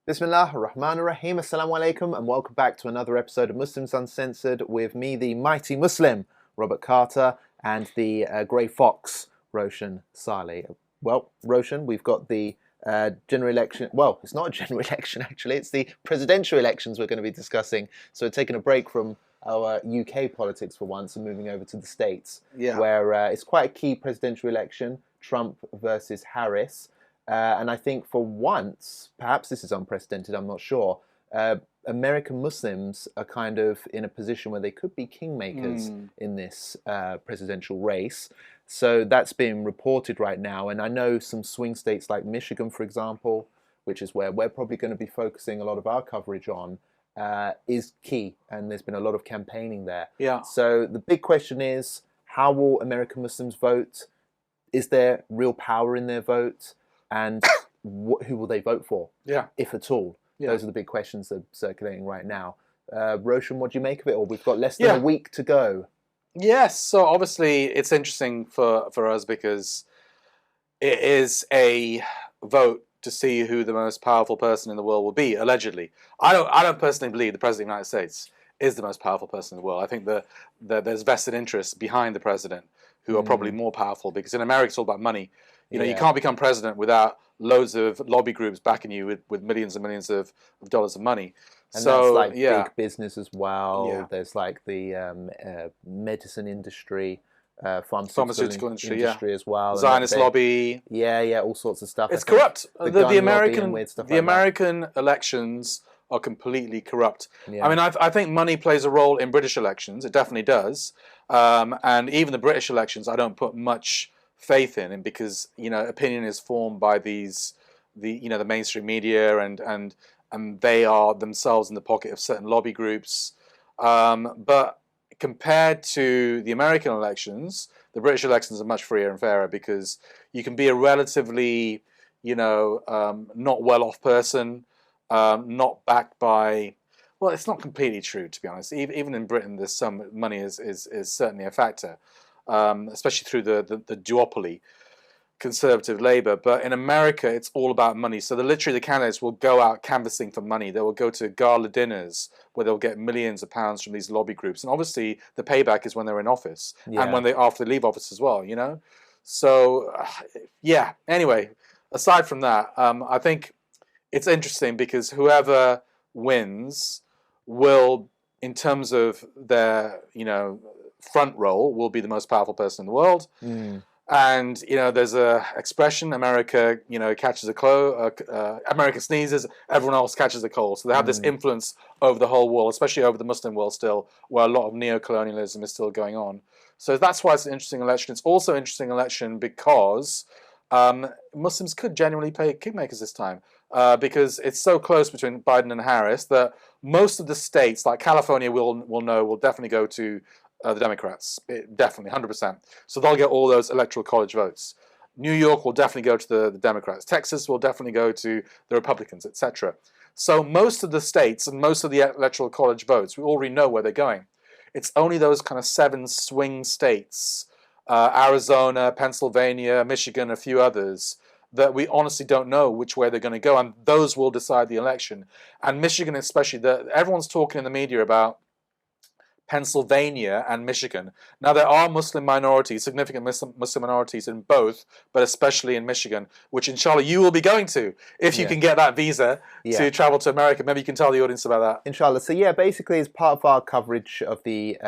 Bismillah ar-Rahman ar-Rahim. Assalamu alaikum and welcome back to another episode of Muslims Uncensored with me, the mighty Muslim, Robert Carter, and the grey fox, Roshan Saleh. Well, Roshan, we've got the general election. Well, it's not a general election, actually. It's the presidential elections we're going to be discussing. So we're taking a break from our UK politics for once and moving over to the States, where it's quite a key presidential election, Trump versus Harris. And I think for once, perhaps this is unprecedented, I'm not sure, American Muslims are kind of in a position where they could be kingmakers in this presidential race. So that's being reported right now. And I know some swing states like Michigan, for example, which is where we're probably going to be focusing a lot of our coverage on, is key. And there's been a lot of campaigning there. Yeah. So the big question is, how will American Muslims vote? Is there real power in their vote? And who will they vote for, if at all? Those are the big questions that are circulating right now. Roshan, what do you make of it all? We've got less than a week to go. Yes, so obviously it's interesting for us because it is a vote to see who the most powerful person in the world will be, allegedly. I don't personally believe the President of the United States is the most powerful person in the world. I think that there's vested interests behind the President who are probably more powerful, because in America it's all about money. You know, you can't become president without loads of lobby groups backing you with millions and millions of dollars of money. And so that's like big business as well. Yeah. There's like the medicine industry, pharmaceutical industry as well. Zionist lobby. Yeah, all sorts of stuff. It's corrupt. The American American elections are completely corrupt. Yeah. I mean, I think money plays a role in British elections. It definitely does. And even the British elections, I don't put much faith in, because opinion is formed by the mainstream media, and they are themselves in the pocket of certain lobby groups. But compared to the American elections, the British elections are much freer and fairer, because you can be a relatively not well-off person, not backed by. Well, it's not completely true, to be honest. Even in Britain, there's some money is certainly a factor. Especially through the duopoly, Conservative Labour. But in America, it's all about money. So the candidates will go out canvassing for money. They will go to gala dinners where they'll get millions of pounds from these lobby groups. And obviously, the payback is when they're in office and after they leave office as well. So Anyway, aside from that, I think it's interesting because whoever wins will, in terms of their front row, will be the most powerful person in the world. And there's a expression: America catches a cold, America sneezes, everyone else catches a cold. So they have this influence over the whole world, especially over the Muslim world still, where a lot of neo-colonialism is still going on. So that's why it's an interesting election. It's also an interesting election because Muslims could genuinely play kingmakers this time, because it's so close between Biden and Harris that most of the states, like California, will definitely go to the Democrats, definitely, 100%. So they'll get all those electoral college votes. New York will definitely go to the Democrats. Texas will definitely go to the Republicans, etc. So most of the states and most of the electoral college votes, we already know where they're going. It's only those kind of 7 swing states, Arizona, Pennsylvania, Michigan, a few others, that we honestly don't know which way they're going to go, and those will decide the election. And Michigan especially, everyone's talking in the media about Pennsylvania and Michigan. Now, there are Muslim minorities, significant Muslim minorities in both, but especially in Michigan, which inshallah you will be going to if you can get that visa to travel to America. Maybe you can tell the audience about that. Inshallah. So basically as part of our coverage of the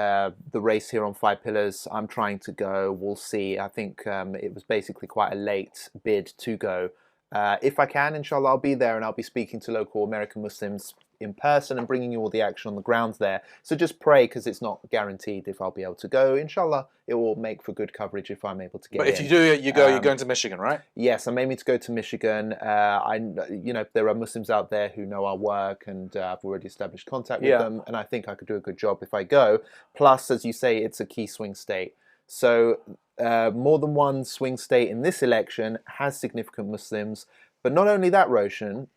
race here on Five Pillars, I'm trying to go. We'll see. I think it was basically quite a late bid to go. If I can, inshallah, I'll be there and I'll be speaking to local American Muslims in person and bringing you all the action on the ground there. So just pray, because it's not guaranteed if I'll be able to go. Inshallah, it will make for good coverage if I'm able to get in. But if you do, you're going to Michigan, right? Yes, I'm aiming to go to Michigan. There are Muslims out there who know our work, and I've already established contact with them, and I think I could do a good job if I go. Plus, as you say, it's a key swing state. So more than one swing state in this election has significant Muslims. But not only that, Roshan,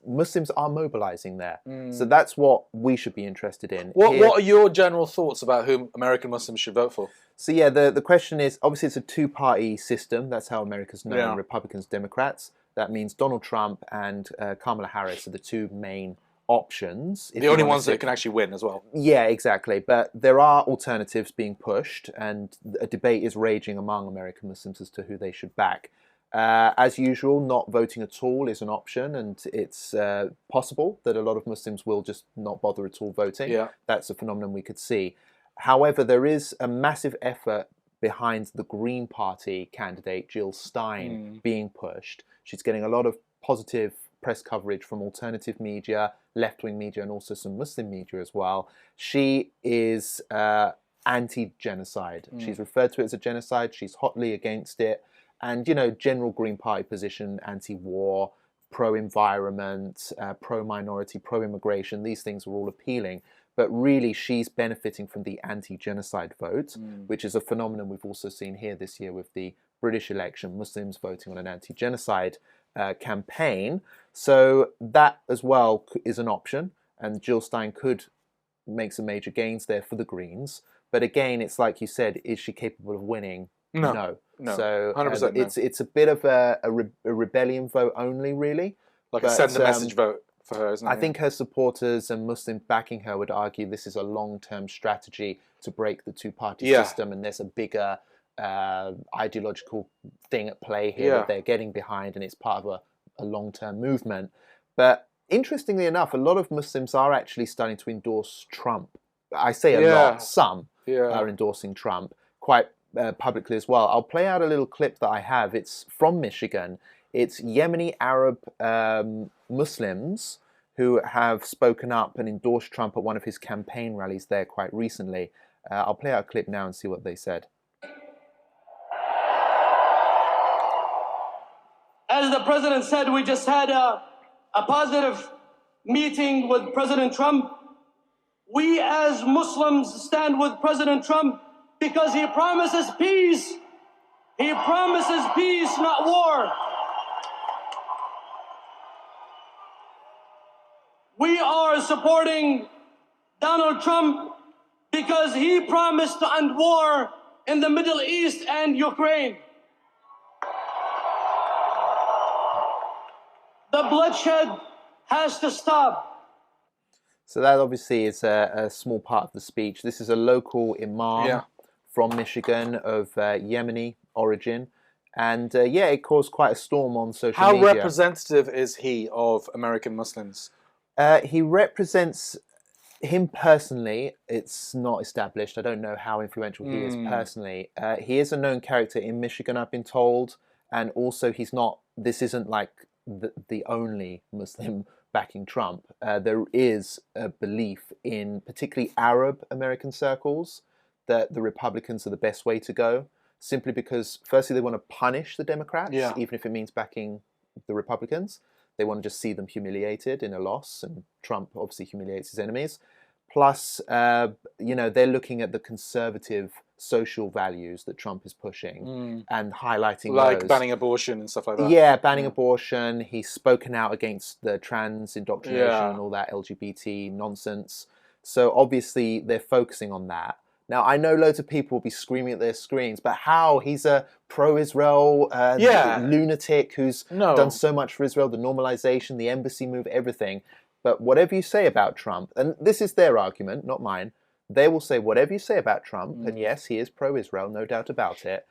Muslims are mobilizing there. So that's what we should be interested in. What are your general thoughts about whom American Muslims should vote for? So the question is, obviously it's a two-party system. That's how America's known, Republicans, Democrats. That means Donald Trump and Kamala Harris are the two main options. The only ones that can actually win as well. Yeah, exactly. But there are alternatives being pushed, and a debate is raging among American Muslims as to who they should back. As usual, not voting at all is an option, and it's possible that a lot of Muslims will just not bother at all voting. Yeah. That's a phenomenon we could see. However, there is a massive effort behind the Green Party candidate, Jill Stein, being pushed. She's getting a lot of positive press coverage from alternative media, left-wing media, and also some Muslim media as well. She is anti-genocide. She's referred to it as a genocide. She's hotly against it. And, you know, general Green Party position, anti-war, pro-environment, pro-minority, pro-immigration, these things are all appealing. But really, she's benefiting from the anti-genocide vote, which is a phenomenon we've also seen here this year with the British election, Muslims voting on an anti-genocide campaign. So that as well is an option. And Jill Stein could make some major gains there for the Greens. But again, it's like you said, is she capable of winning? No. So 100% no. It's a bit of a rebellion vote only, really. Like a send the message vote for her, isn't it? I think her supporters and Muslims backing her would argue this is a long-term strategy to break the two-party system, and there's a bigger ideological thing at play here that they're getting behind, and it's part of a long-term movement. But interestingly enough, a lot of Muslims are actually starting to endorse Trump. I say a lot. Some are endorsing Trump quite publicly as well. I'll play out a little clip that I have. It's from Michigan. It's Yemeni Arab Muslims who have spoken up and endorsed Trump at one of his campaign rallies there quite recently. I'll play out a clip now and see what they said. As the president said, we just had a positive meeting with President Trump. We as Muslims stand with President Trump because he promises peace. He promises peace, not war. We are supporting Donald Trump because he promised to end war in the Middle East and Ukraine. The bloodshed has to stop. So that obviously is a small part of the speech. This is a local imam from Michigan of Yemeni origin. And it caused quite a storm on social media. How representative is he of American Muslims? He represents him personally. It's not established. I don't know how influential he is personally. He is a known character in Michigan, I've been told. And also he's not, this isn't like the only Muslim backing Trump. There is a belief in particularly Arab American circles that the Republicans are the best way to go, simply because firstly they want to punish the Democrats, even if it means backing the Republicans. They want to just see them humiliated in a loss, and Trump obviously humiliates his enemies. Plus, they're looking at the conservative social values that Trump is pushing and highlighting like those. Banning abortion and stuff like that. Yeah, banning abortion. He's spoken out against the trans indoctrination and all that LGBT nonsense. So obviously they're focusing on that. Now, I know loads of people will be screaming at their screens, but how? He's a pro-Israel lunatic who's done so much for Israel, the normalization, the embassy move, everything. But whatever you say about Trump, and this is their argument, not mine, they will say whatever you say about Trump, and yes, he is pro-Israel, no doubt about it,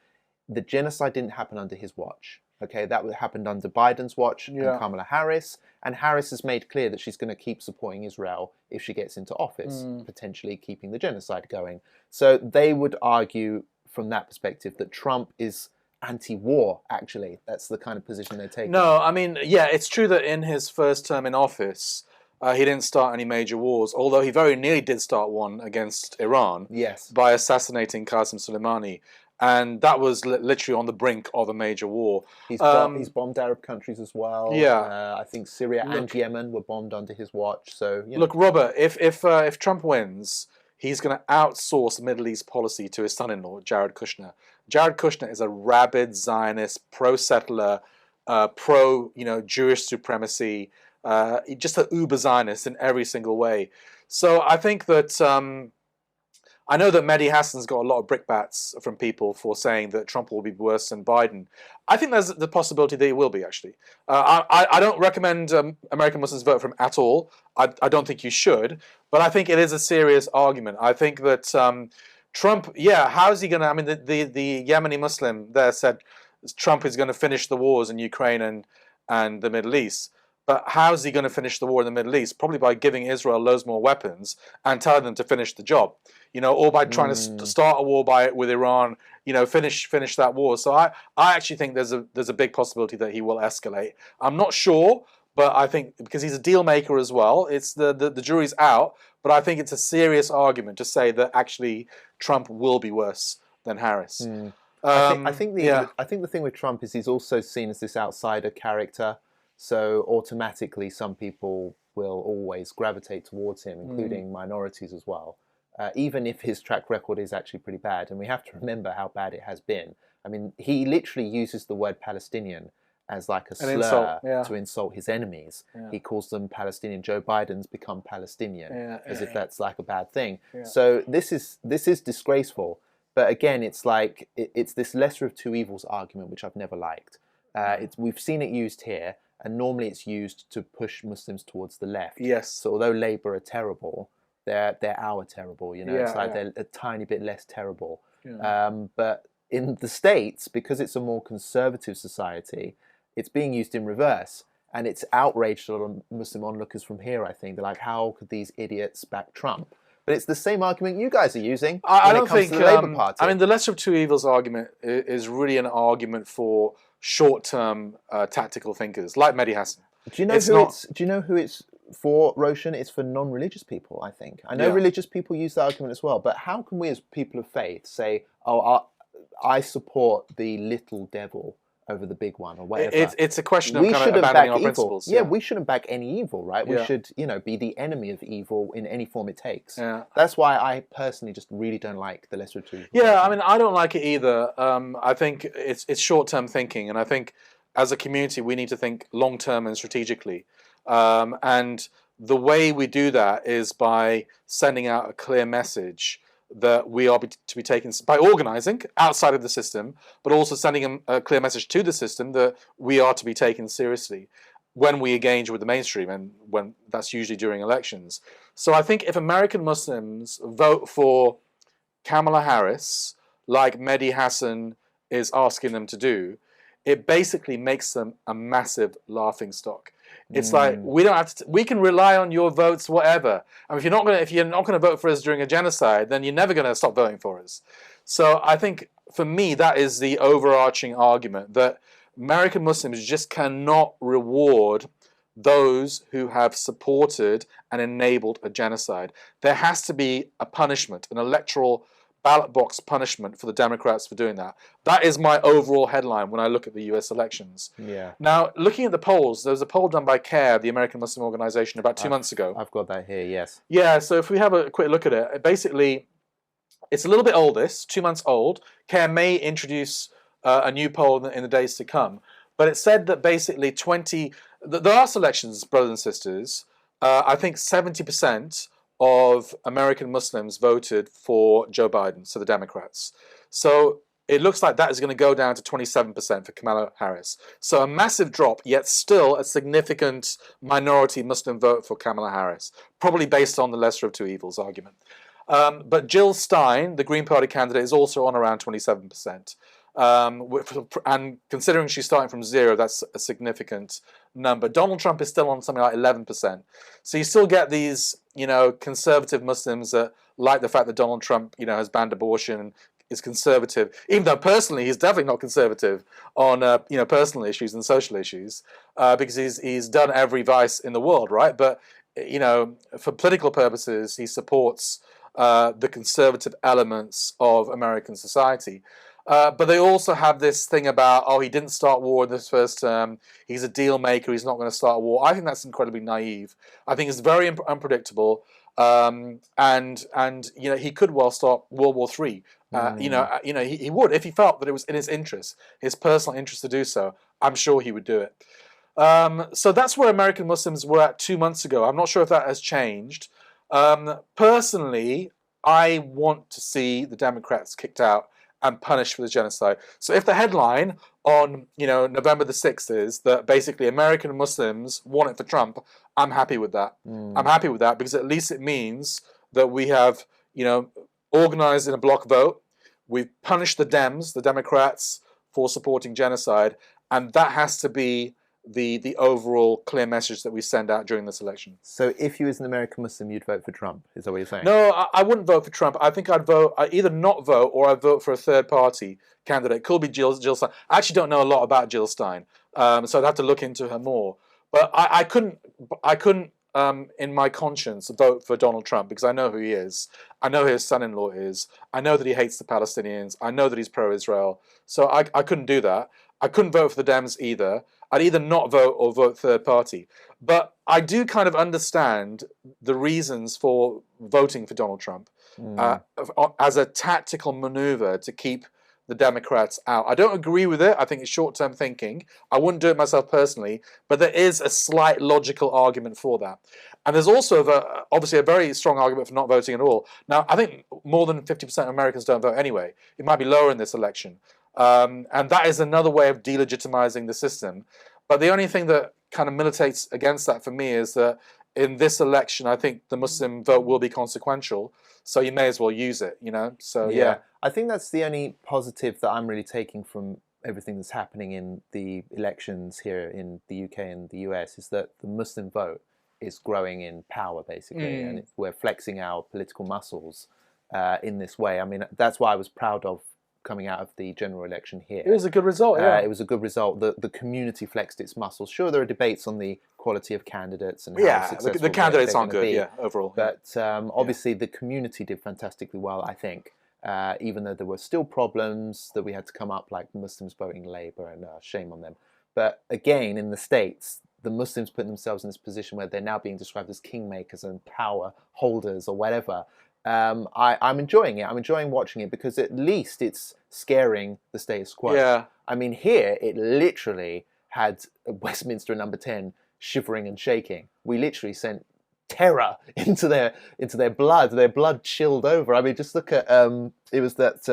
the genocide didn't happen under his watch. Okay, that happened under Biden's watch and Kamala Harris. And Harris has made clear that she's going to keep supporting Israel if she gets into office, potentially keeping the genocide going. So they would argue from that perspective that Trump is anti-war, actually. That's the kind of position they're taking. No, I mean, it's true that in his first term in office, he didn't start any major wars, although he very nearly did start one against Iran by assassinating Qasem Soleimani. And that was literally on the brink of a major war. He's bombed Arab countries as well. I think Syria and Yemen were bombed under his watch. So look, Robert, if Trump wins, he's going to outsource Middle East policy to his son-in-law, Jared Kushner. Jared Kushner is a rabid Zionist, pro-settler, pro-Jewish supremacy, just an uber Zionist in every single way. So I think that I know that Mehdi Hassan's got a lot of brickbats from people for saying that Trump will be worse than Biden. I think there's the possibility that he will be, actually. I don't recommend American Muslims vote for him at all. I don't think you should. But I think it is a serious argument. I think that Trump, yeah, how is he going to... I mean, the Yemeni Muslim there said Trump is going to finish the wars in Ukraine and the Middle East. But how is he going to finish the war in the Middle East? Probably by giving Israel loads more weapons and telling them to finish the job, or by trying to start a war with Iran, finish that war. So I actually think there's a big possibility that he will escalate. I'm not sure, but I think because he's a deal maker as well, it's the jury's out. But I think it's a serious argument to say that actually Trump will be worse than Harris. I think the thing with Trump is he's also seen as this outsider character. So automatically, some people will always gravitate towards him, including minorities as well, even if his track record is actually pretty bad. And we have to remember how bad it has been. I mean, he literally uses the word Palestinian as like a slur to insult his enemies. Yeah. He calls them Palestinian. Joe Biden's become Palestinian, as if that's like a bad thing. Yeah. So this is disgraceful. But again, it's like it's this lesser of two evils argument, which I've never liked. We've seen it used here. And normally it's used to push Muslims towards the left. Yes. So although Labour are terrible, they're our terrible. It's like they're a tiny bit less terrible. Yeah. But in the States, because it's a more conservative society, it's being used in reverse, and it's outraged a lot of Muslim onlookers from here. I think they're like, how could these idiots back Trump? But it's the same argument you guys are using when it comes to the Labour Party. I mean, the lesser of two evils argument is really an argument for short-term tactical thinkers like Mehdi Hassan. Do you know who it's for, Roshan? It's for non-religious people, I think. I know religious people use the argument as well, but how can we as people of faith say, I support the little devil over the big one, or whatever? It's a question of kind of abandoning our principles. Yeah, we shouldn't back any evil, right? We should, be the enemy of evil in any form it takes. Yeah. That's why I personally just really don't like the lesser of two evils. Yeah, I mean, I don't like it either. I think it's short-term thinking, and I think as a community we need to think long-term and strategically. And the way we do that is by sending out a clear message that we are to be taken by organising outside of the system, but also sending a clear message to the system that we are to be taken seriously when we engage with the mainstream, and when that's usually during elections. So I think if American Muslims vote for Kamala Harris, like Mehdi Hassan is asking them to do, it basically makes them a massive laughingstock. It's like we don't have to. We can rely on your votes, whatever. I mean, if you're not going to vote for us during a genocide, then you're never going to stop voting for us. So I think for me that is the overarching argument, that American Muslims just cannot reward those who have supported and enabled a genocide. There has to be a punishment, an electoral ballot box punishment for the Democrats for doing that. That is my overall headline when I look at the US elections. Yeah. Now, looking at the polls, there was a poll done by CARE, the American Muslim Organization, about 2 months ago. I've got that here, yes. Yeah, so if we have a quick look at it, basically, it's a little bit old, 2 months old. CARE may introduce a new poll in the days to come. But it said that basically the last elections, brothers and sisters, I think 70% of American Muslims voted for Joe Biden, so the Democrats. So it looks like that is going to go down to 27% for Kamala Harris. So a massive drop, yet still a significant minority Muslim vote for Kamala Harris, probably based on the lesser of two evils argument. But Jill Stein, the Green Party candidate, is also on around 27%. And considering she's starting from zero, that's a significant number. Donald Trump is still on something like 11%. So you still get these, conservative Muslims that like the fact that Donald Trump, has banned abortion and is conservative, even though personally he's definitely not conservative on, personal issues and social issues, because he's done every vice in the world, right? But, for political purposes, he supports the conservative elements of American society. But they also have this thing about, he didn't start war in this first term. He's a deal maker. He's not going to start a war. I think that's incredibly naive. I think it's very unpredictable. And he could well start World War III. He would if he felt that it was in his interest, his personal interest to do so. I'm sure he would do it. So that's where American Muslims were at 2 months ago. I'm not sure if that has changed. Personally, I want to see the Democrats kicked out and punished for the genocide. So if the headline on November the 6th is that basically American Muslims want it for Trump, I'm happy with that. I'm happy with that because at least it means that we have organized in a block vote. We've punished the Democrats, for supporting genocide, and that has to be the overall clear message that we send out during this election. So if you was an American Muslim, you'd vote for Trump, is that what you're saying? No, I wouldn't vote for Trump. I think I'd either not vote or I'd vote for a third party candidate. It could be Jill Stein. I actually don't know a lot about Jill Stein, so I'd have to look into her more. But I couldn't in my conscience vote for Donald Trump because I know who he is. I know who his son-in-law is. I know that he hates the Palestinians. I know that he's pro-Israel. So I couldn't do that. I couldn't vote for the Dems either. I'd either not vote or vote third party. But I do kind of understand the reasons for voting for Donald Trump as a tactical maneuver to keep the Democrats out. I don't agree with it. I think it's short-term thinking. I wouldn't do it myself personally, but there is a slight logical argument for that. And there's also obviously a very strong argument for not voting at all. Now, I think more than 50% of Americans don't vote anyway. It might be lower in this election. And that is another way of delegitimizing the system. But the only thing that kind of militates against that for me is that in this election, I think the Muslim vote will be consequential. So you may as well use it, So yeah. I think that's the only positive that I'm really taking from everything that's happening in the elections here in the UK and the US is that the Muslim vote is growing in power, basically, and we're flexing our political muscles in this way. I mean, that's why I was proud of coming out of the general election here. It was a good result, yeah. It was a good result. The community flexed its muscles. Sure, there are debates on the quality of candidates and how successful the candidates aren't good, be, overall. But obviously the community did fantastically well, I think. Even though there were still problems that we had to come up, like Muslims voting Labour, and shame on them. But again, in the States, the Muslims put themselves in this position where they're now being described as kingmakers and power holders or whatever. I'm enjoying it. I'm enjoying watching it because at least it's scaring the status quo. Yeah. I mean, here it literally had Westminster number 10 shivering and shaking. We literally sent terror into their blood. Their blood chilled over. I mean, just look at it was that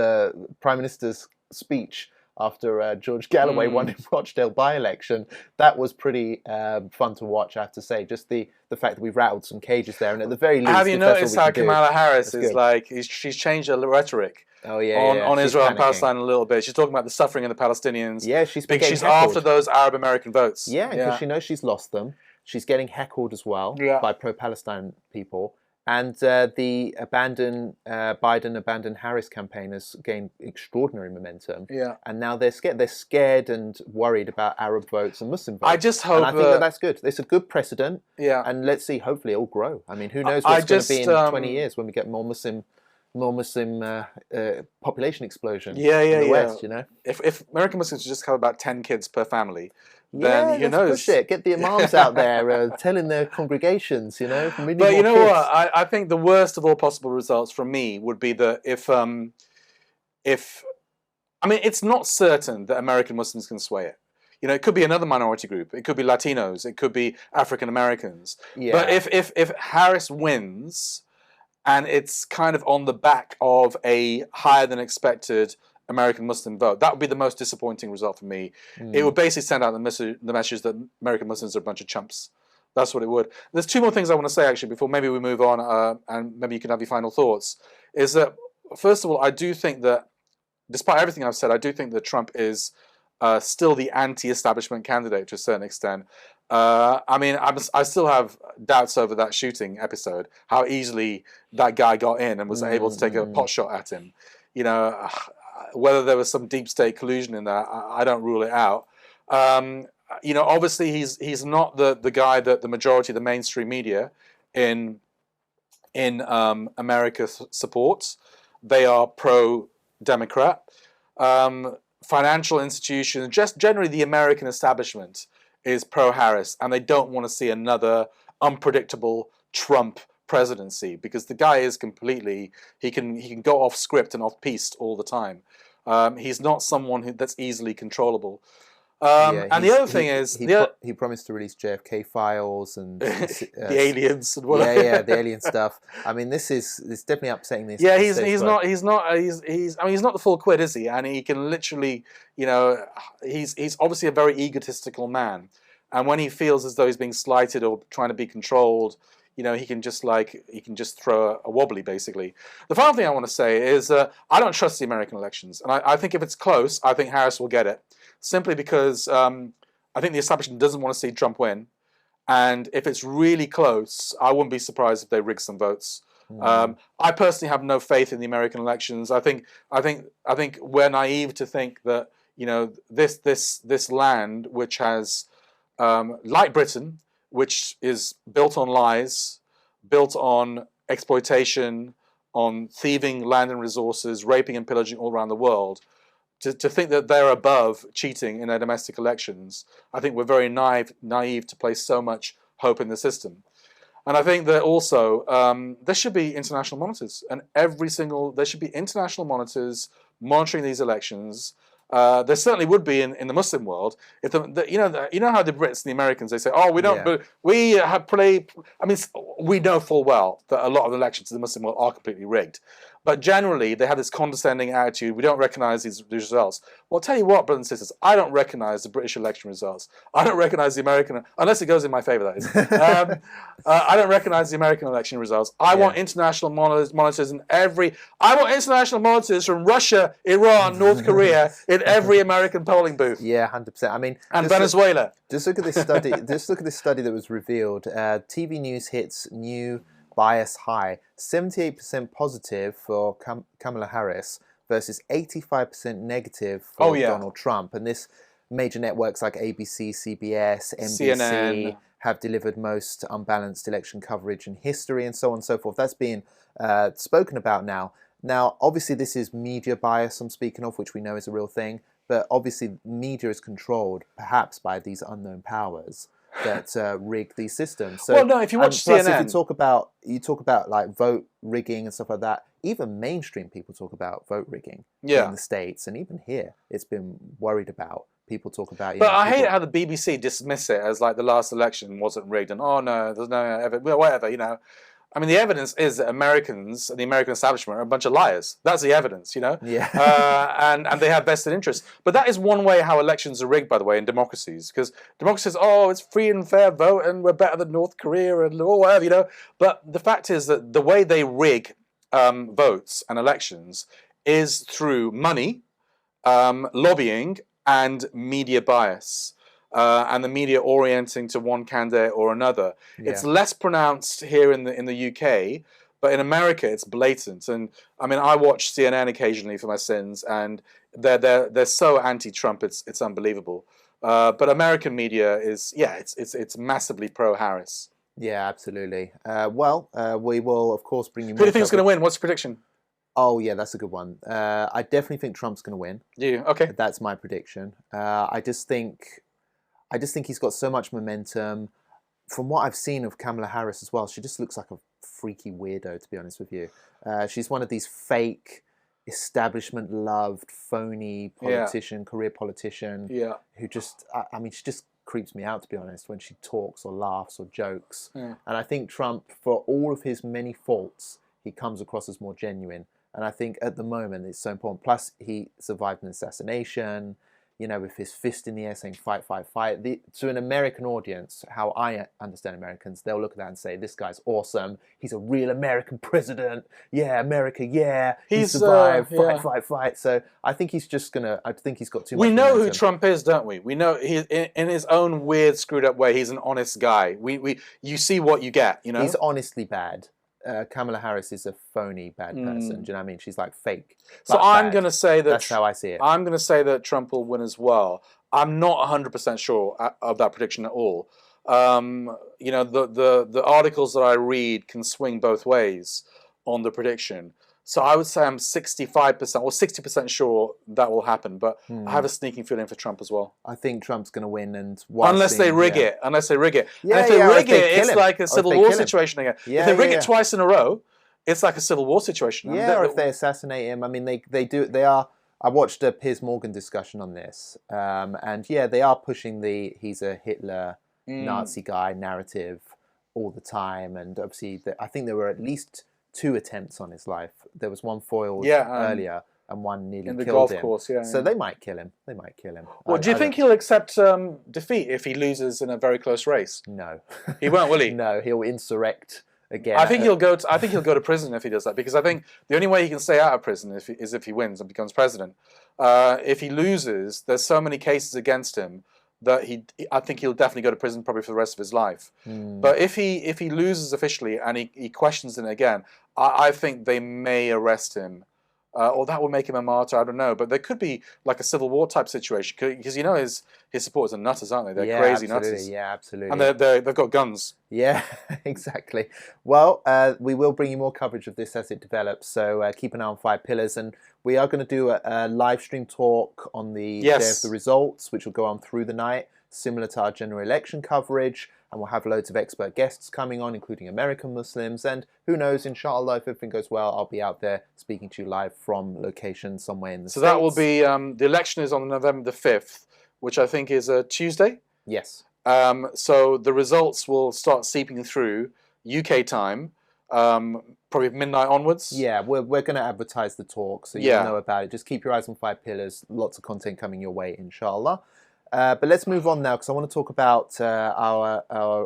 Prime Minister's speech after George Galloway won in Rochdale by-election. That was pretty fun to watch, I have to say. Just the fact that we rattled some cages there, and at the very least, have you noticed how Kamala Harris is good. Like she's changed her rhetoric? Oh yeah, on she's Israel and panicking. Palestine a little bit. She's talking about the suffering of the Palestinians. Yeah, she's been because getting she's heckled. after those Arab American votes. Yeah, because she knows she's lost them. She's getting heckled as well by pro-Palestine people. And the Biden abandon Harris campaign has gained extraordinary momentum. Yeah. And now they're scared. They're scared and worried about Arab votes and Muslim votes. I just hope and I think that's good. It's a good precedent. Yeah. And let's see. Hopefully, it'll grow. I mean, who knows what's going to be in 20 years when we get more Muslim population explosion in the West. You know, if American Muslims just have about 10 kids per family. Then who knows? Push it. Get the imams out there telling their congregations, really. But you know what? I think the worst of all possible results from me would be that if I mean, it's not certain that American Muslims can sway it. It could be another minority group. It could be Latinos. It could be African Americans. Yeah. But if Harris wins, and it's kind of on the back of a higher than expected American Muslim vote, that would be the most disappointing result for me. It would basically send out the message that American Muslims are a bunch of chumps. That's what it would. There's two more things I want to say, actually, before maybe we move on, and maybe you can have your final thoughts. Is that, first of all, I do think that, despite everything I've said, I do think that Trump is still the anti-establishment candidate to a certain extent. I still have doubts over that shooting episode, how easily that guy got in and was able to take a pot shot at him. Whether there was some deep state collusion in that, I don't rule it out. Obviously he's not the guy that the majority of the mainstream media in America supports. They are pro-Democrat. Financial institutions, just generally the American establishment, is pro-Harris, and they don't want to see another unpredictable Trump presidency, because the guy is completely, he can go off script and off piste all the time. He's not someone that's easily controllable. And the other thing is he promised to release JFK files and the aliens and whatever. Yeah, the alien stuff. I mean, it's definitely upsetting this. Yeah, he's not the full quid, is he? And he can literally, he's obviously a very egotistical man. And when he feels as though he's being slighted or trying to be controlled, he can just throw a wobbly, basically. The final thing I want to say is I don't trust the American elections. And I think if it's close, I think Harris will get it. Simply because I think the establishment doesn't want to see Trump win. And if it's really close, I wouldn't be surprised if they rig some votes. I personally have no faith in the American elections. I think we're naive to think that, this land, which has, like Britain, which is built on lies, built on exploitation, on thieving land and resources, raping and pillaging all around the world, to think that they're above cheating in their domestic elections, I think we're very naive to place so much hope in the system. And I think that also there should be international monitors, and there should be international monitors monitoring these elections. There certainly would be in the Muslim world. If you know how the Brits and the Americans, they say, oh, we don't, but we have played. I mean, we know full well that a lot of the elections in the Muslim world are completely rigged. But generally, they have this condescending attitude. We don't recognize these results. Well, I'll tell you what, brothers and sisters, I don't recognize the British election results. I don't recognize the American, unless it goes in my favor, that is. I don't recognize the American election results. I want international monitors in I want international monitors from Russia, Iran, North Korea in every American polling booth. Yeah, 100%. I mean, and Venezuela. Just look at this study. Just look at this study that was revealed. TV news hits new bias high, 78% positive for Kamala Harris versus 85% negative for Donald Trump. And this major networks like ABC, CBS, NBC CNN have delivered most unbalanced election coverage in history, and so on and so forth. That's being spoken about now. Now, obviously, this is media bias I'm speaking of, which we know is a real thing. But obviously, media is controlled, perhaps, by these unknown powers that rig these systems. So, well, no, if you watch CNN, if you talk about like vote rigging and stuff like that. Even mainstream people talk about vote rigging in the States, and even here, it's been worried about. People talk about. But I hate how the BBC dismiss it as like the last election wasn't rigged, and oh no, there's no evidence, whatever. I mean, the evidence is that Americans, the American establishment, are a bunch of liars. That's the evidence, Yeah. And they have vested interests. But that is one way how elections are rigged, by the way, in democracies. Because democracies, it's free and fair vote, and we're better than North Korea, and whatever, But the fact is that the way they rig votes and elections is through money, lobbying, and media bias. And the media orienting to one candidate or another. Yeah. It's less pronounced here in the UK, but in America it's blatant. And I mean, I watch CNN occasionally for my sins, and they're so anti-Trump, it's unbelievable. But American media is it's massively pro-Harris. Yeah, absolutely. We will of course bring you. Who do you think is going to win? What's your prediction? Oh yeah, that's a good one. I definitely think Trump's going to win. Do you? Okay. That's my prediction. I just think he's got so much momentum. From what I've seen of Kamala Harris as well, she just looks like a freaky weirdo, to be honest with you. She's one of these fake, establishment-loved, phony career politician, who just, she just creeps me out, to be honest, when she talks or laughs or jokes. Yeah. And I think Trump, for all of his many faults, he comes across as more genuine. And I think at the moment it's so important. Plus, he survived an assassination, with his fist in the air saying, fight, fight, fight. To an American audience, how I understand Americans, they'll look at that and say, this guy's awesome. He's a real American president. Yeah, America, yeah. He survived, fight, fight, fight. So I think he's got too much We know momentum. who Trump is, don't we? We know he, in his own weird, screwed up way, he's an honest guy. You see what you get, He's honestly bad. Kamala Harris is a phony bad person. Do you know what I mean? She's like fake. So I'm going to say that that's how I see it. I'm going to say that Trump will win as well. I'm not 100% sure of that prediction at all. The articles that I read can swing both ways on the prediction. So I would say I'm 65% or 60% sure that will happen, but I have a sneaking feeling for Trump as well. I think Trump's going to win, and unless they rig it. Yeah, and if they rig it, it's like a civil war situation again. If they rig it twice in a row, it's like a civil war situation. Yeah, or if they assassinate him. I mean, they do. They are. I watched a Piers Morgan discussion on this, and yeah, they are pushing the he's a Hitler Nazi guy narrative all the time, and obviously I think there were at least 2 attempts on his life. There was one foiled earlier, and one nearly in the killed golf him. course. Yeah, so yeah. they might kill him. They might kill him. Well, do you think he'll accept defeat if he loses in a very close race? No, He won't, will he? No, he'll insurrect again. I think he'll go. I think he'll go to prison if he does that, because I think the only way he can stay out of prison is if he wins and becomes president. If he loses, there's so many cases against him that I think he'll definitely go to prison probably for the rest of his life. But if he loses officially and he questions it again, I think they may arrest him. Or that would make him a martyr, I don't know. But there could be like a civil war type situation, because you know his supporters are nutters, aren't they? They're crazy nutters. Yeah, absolutely. And they've got guns. Yeah, exactly. Well, we will bring you more coverage of this as it develops, so keep an eye on 5 Pillars. And we are going to do a live stream talk on the day of the results, which will go on through the night, similar to our general election coverage. And we'll have loads of expert guests coming on, including American Muslims. And who knows, inshallah, if everything goes well, I'll be out there speaking to you live from location somewhere in the States. So that will be, the election is on November the 5th, which I think is a Tuesday. Yes. So the results will start seeping through UK time, probably midnight onwards. Yeah, we're going to advertise the talk, so you'll know about it. Just keep your eyes on 5 Pillars. Lots of content coming your way, inshallah. But let's move on now, because I want to talk about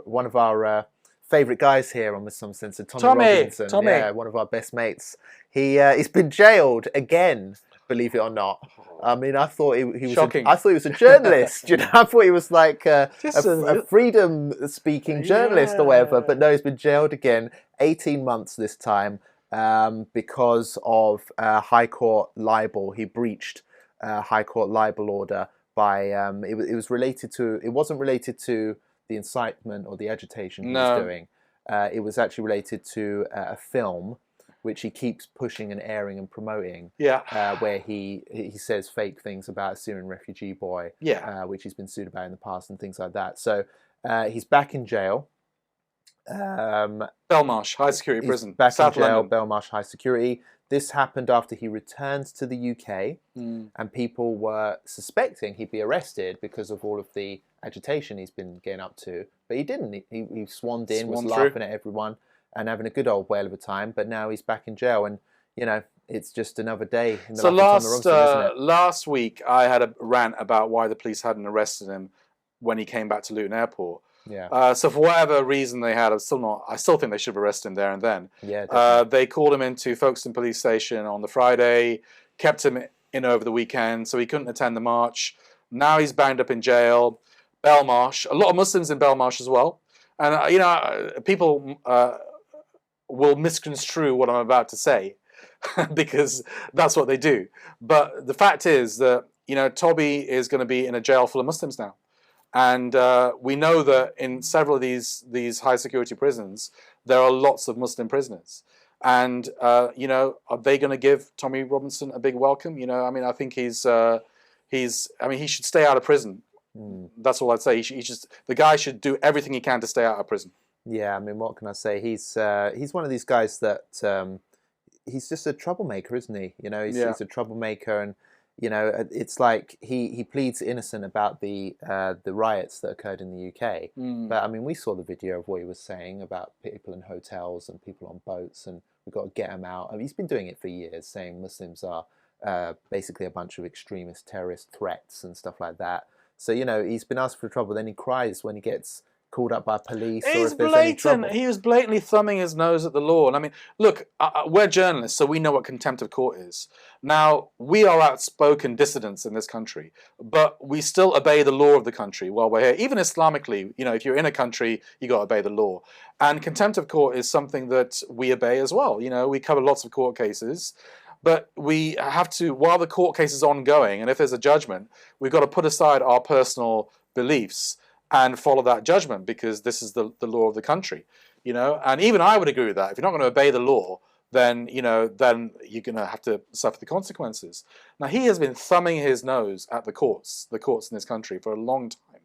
one of our favourite guys here on Muslims Uncensored, Tommy Robinson. Tommy. Yeah, one of our best mates. He's been jailed again, believe it or not. I mean, I thought he was. Shocking. I thought he was a journalist. You know, I thought he was like a freedom-speaking journalist or whatever. But no, he's been jailed again, 18 months this time, because of High Court libel. He breached High Court libel order. It was related to. It wasn't related to the incitement or the agitation he was doing. It was actually related to a film which he keeps pushing and airing and promoting. Yeah. Where he says fake things about a Syrian refugee boy. Yeah. Which he's been sued about in the past and things like that. So he's back in jail. Belmarsh High Security Prison. Back South in jail, London. Belmarsh High Security. This happened after he returned to the UK, and people were suspecting he'd be arrested because of all of the agitation he's been getting up to. But he didn't. He swanned in, was laughing at everyone and having a good old whale of a time. But now he's back in jail, and you know, it's just another day in the life of Tommy Robinson, isn't it? Last week I had a rant about why the police hadn't arrested him when he came back to Luton Airport. Yeah. So for whatever reason they had, I still think they should have arrested him there and then. Yeah. They called him into Folkestone Police Station on the Friday, kept him in over the weekend, so he couldn't attend the march. Now he's bound up in jail. Belmarsh, a lot of Muslims in Belmarsh as well, and you know, people will misconstrue what I'm about to say because that's what they do. But the fact is that, you know, Toby is going to be in a jail full of Muslims now. And we know that in several of these high security prisons, there are lots of Muslim prisoners. And, you know, are they going to give Tommy Robinson a big welcome? You know, I mean, I think he should stay out of prison. That's all I'd say. The guy should do everything he can to stay out of prison. Yeah, I mean, what can I say? He's one of these guys that he's just a troublemaker, isn't he? You know, he's a troublemaker, and you know, it's like he pleads innocent about the riots that occurred in the UK. But I mean, we saw the video of what he was saying about people in hotels and people on boats, and we've got to get him out. I mean, he's been doing it for years, saying Muslims are basically a bunch of extremist terrorist threats and stuff like that. So, you know, he's been asking for trouble. Then he cries when he gets called up by police. He's or if there's any trouble. He was blatantly thumbing his nose at the law. And I mean, look, we're journalists, so we know what contempt of court is. Now, we are outspoken dissidents in this country, but we still obey the law of the country while we're here. Even Islamically, you know, if you're in a country, you got to obey the law. And contempt of court is something that we obey as well. You know, we cover lots of court cases. But we have to, while the court case is ongoing, and if there's a judgment, we've got to put aside our personal beliefs and follow that judgment, because this is the law of the country, you know. And even I would agree with that. If you're not going to obey the law, then, you know, then you're going to have to suffer the consequences. Now, he has been thumbing his nose at the courts in this country for a long time.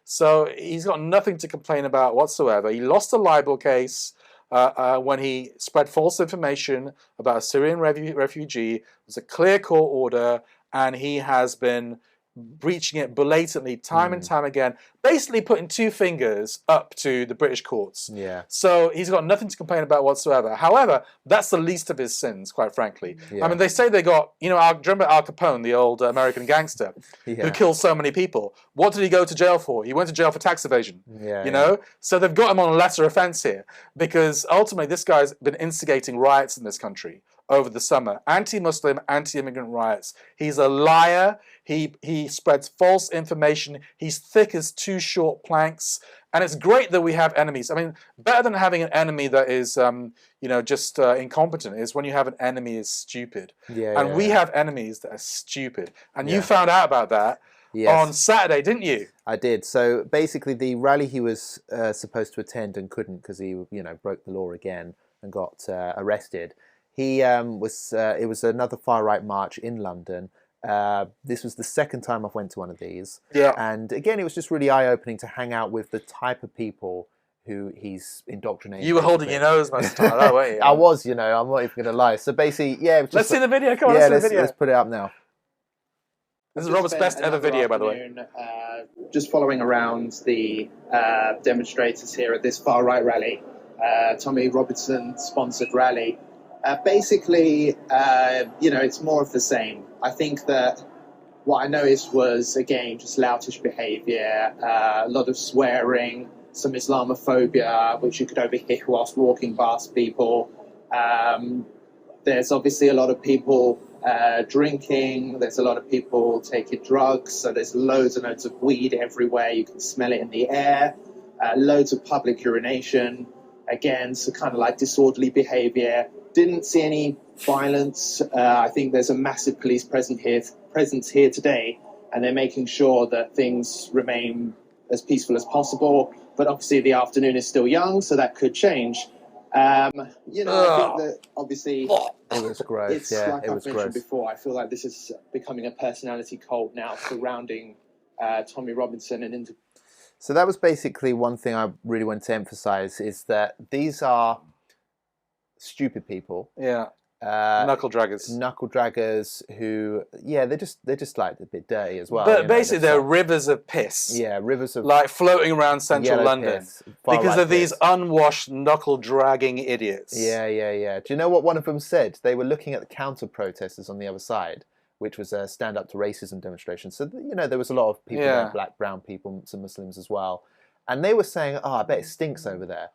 So he's got nothing to complain about whatsoever. He lost a libel case when he spread false information about a Syrian refugee. It was a clear court order, and he has been breaching it blatantly time and time again, basically putting two fingers up to the British courts. Yeah. So he's got nothing to complain about whatsoever. However, that's the least of his sins, quite frankly. Yeah. I mean, they say they got, do you remember Al Capone, the old American gangster who killed so many people? What did he go to jail for? He went to jail for tax evasion. Yeah, So they've got him on a lesser offense here, because ultimately this guy's been instigating riots in this country over the summer. Anti-Muslim, anti-immigrant riots. He's a liar. He spreads false information. He's thick as two short planks. And it's great that we have enemies. I mean, better than having an enemy that is, just incompetent is when you have an enemy is stupid. And we have enemies that are stupid. And you found out about that on Saturday, didn't you? I did. So basically, the rally he was supposed to attend and couldn't because he, broke the law again and got arrested. He it was another far-right march in London. This was the second time I've went to one of these. Yeah. And again, it was just really eye-opening to hang out with the type of people who he's indoctrinating. You were holding your nose most of the time, weren't you? I was, I'm not even going to lie. So basically, it was just let's see the video. Come on, let's see the video. Let's put it up now. This is Robert's best ever video, by the way. Just following around the demonstrators here at this far-right rally, Tommy Robinson-sponsored rally. Basically, it's more of the same. I think that what I noticed was, again, just loutish behaviour, a lot of swearing, some Islamophobia, which you could overhear whilst walking past people. There's obviously a lot of people drinking. There's a lot of people taking drugs. So there's loads and loads of weed everywhere. You can smell it in the air. Loads of public urination. Again, so kind of like disorderly behaviour. Didn't see any violence. I think there's a massive police presence here today, and they're making sure that things remain as peaceful as possible. But obviously the afternoon is still young, so that could change. I think that obviously it was gross. It's like I've mentioned before. I feel like this is becoming a personality cult now surrounding Tommy Robinson and So that was basically one thing I really want to emphasize is that these are stupid people. Yeah. Knuckle draggers. Knuckle draggers who, they're just like a bit dirty as well. But basically, they're rivers of piss. Yeah, rivers of like floating around central London piss, because of these unwashed knuckle dragging idiots. Yeah. Do you know what one of them said? They were looking at the counter protesters on the other side, which was a stand up to racism demonstration. So there was a lot of people there, black, brown people, some Muslims as well, and they were saying, "Oh, I bet it stinks over there."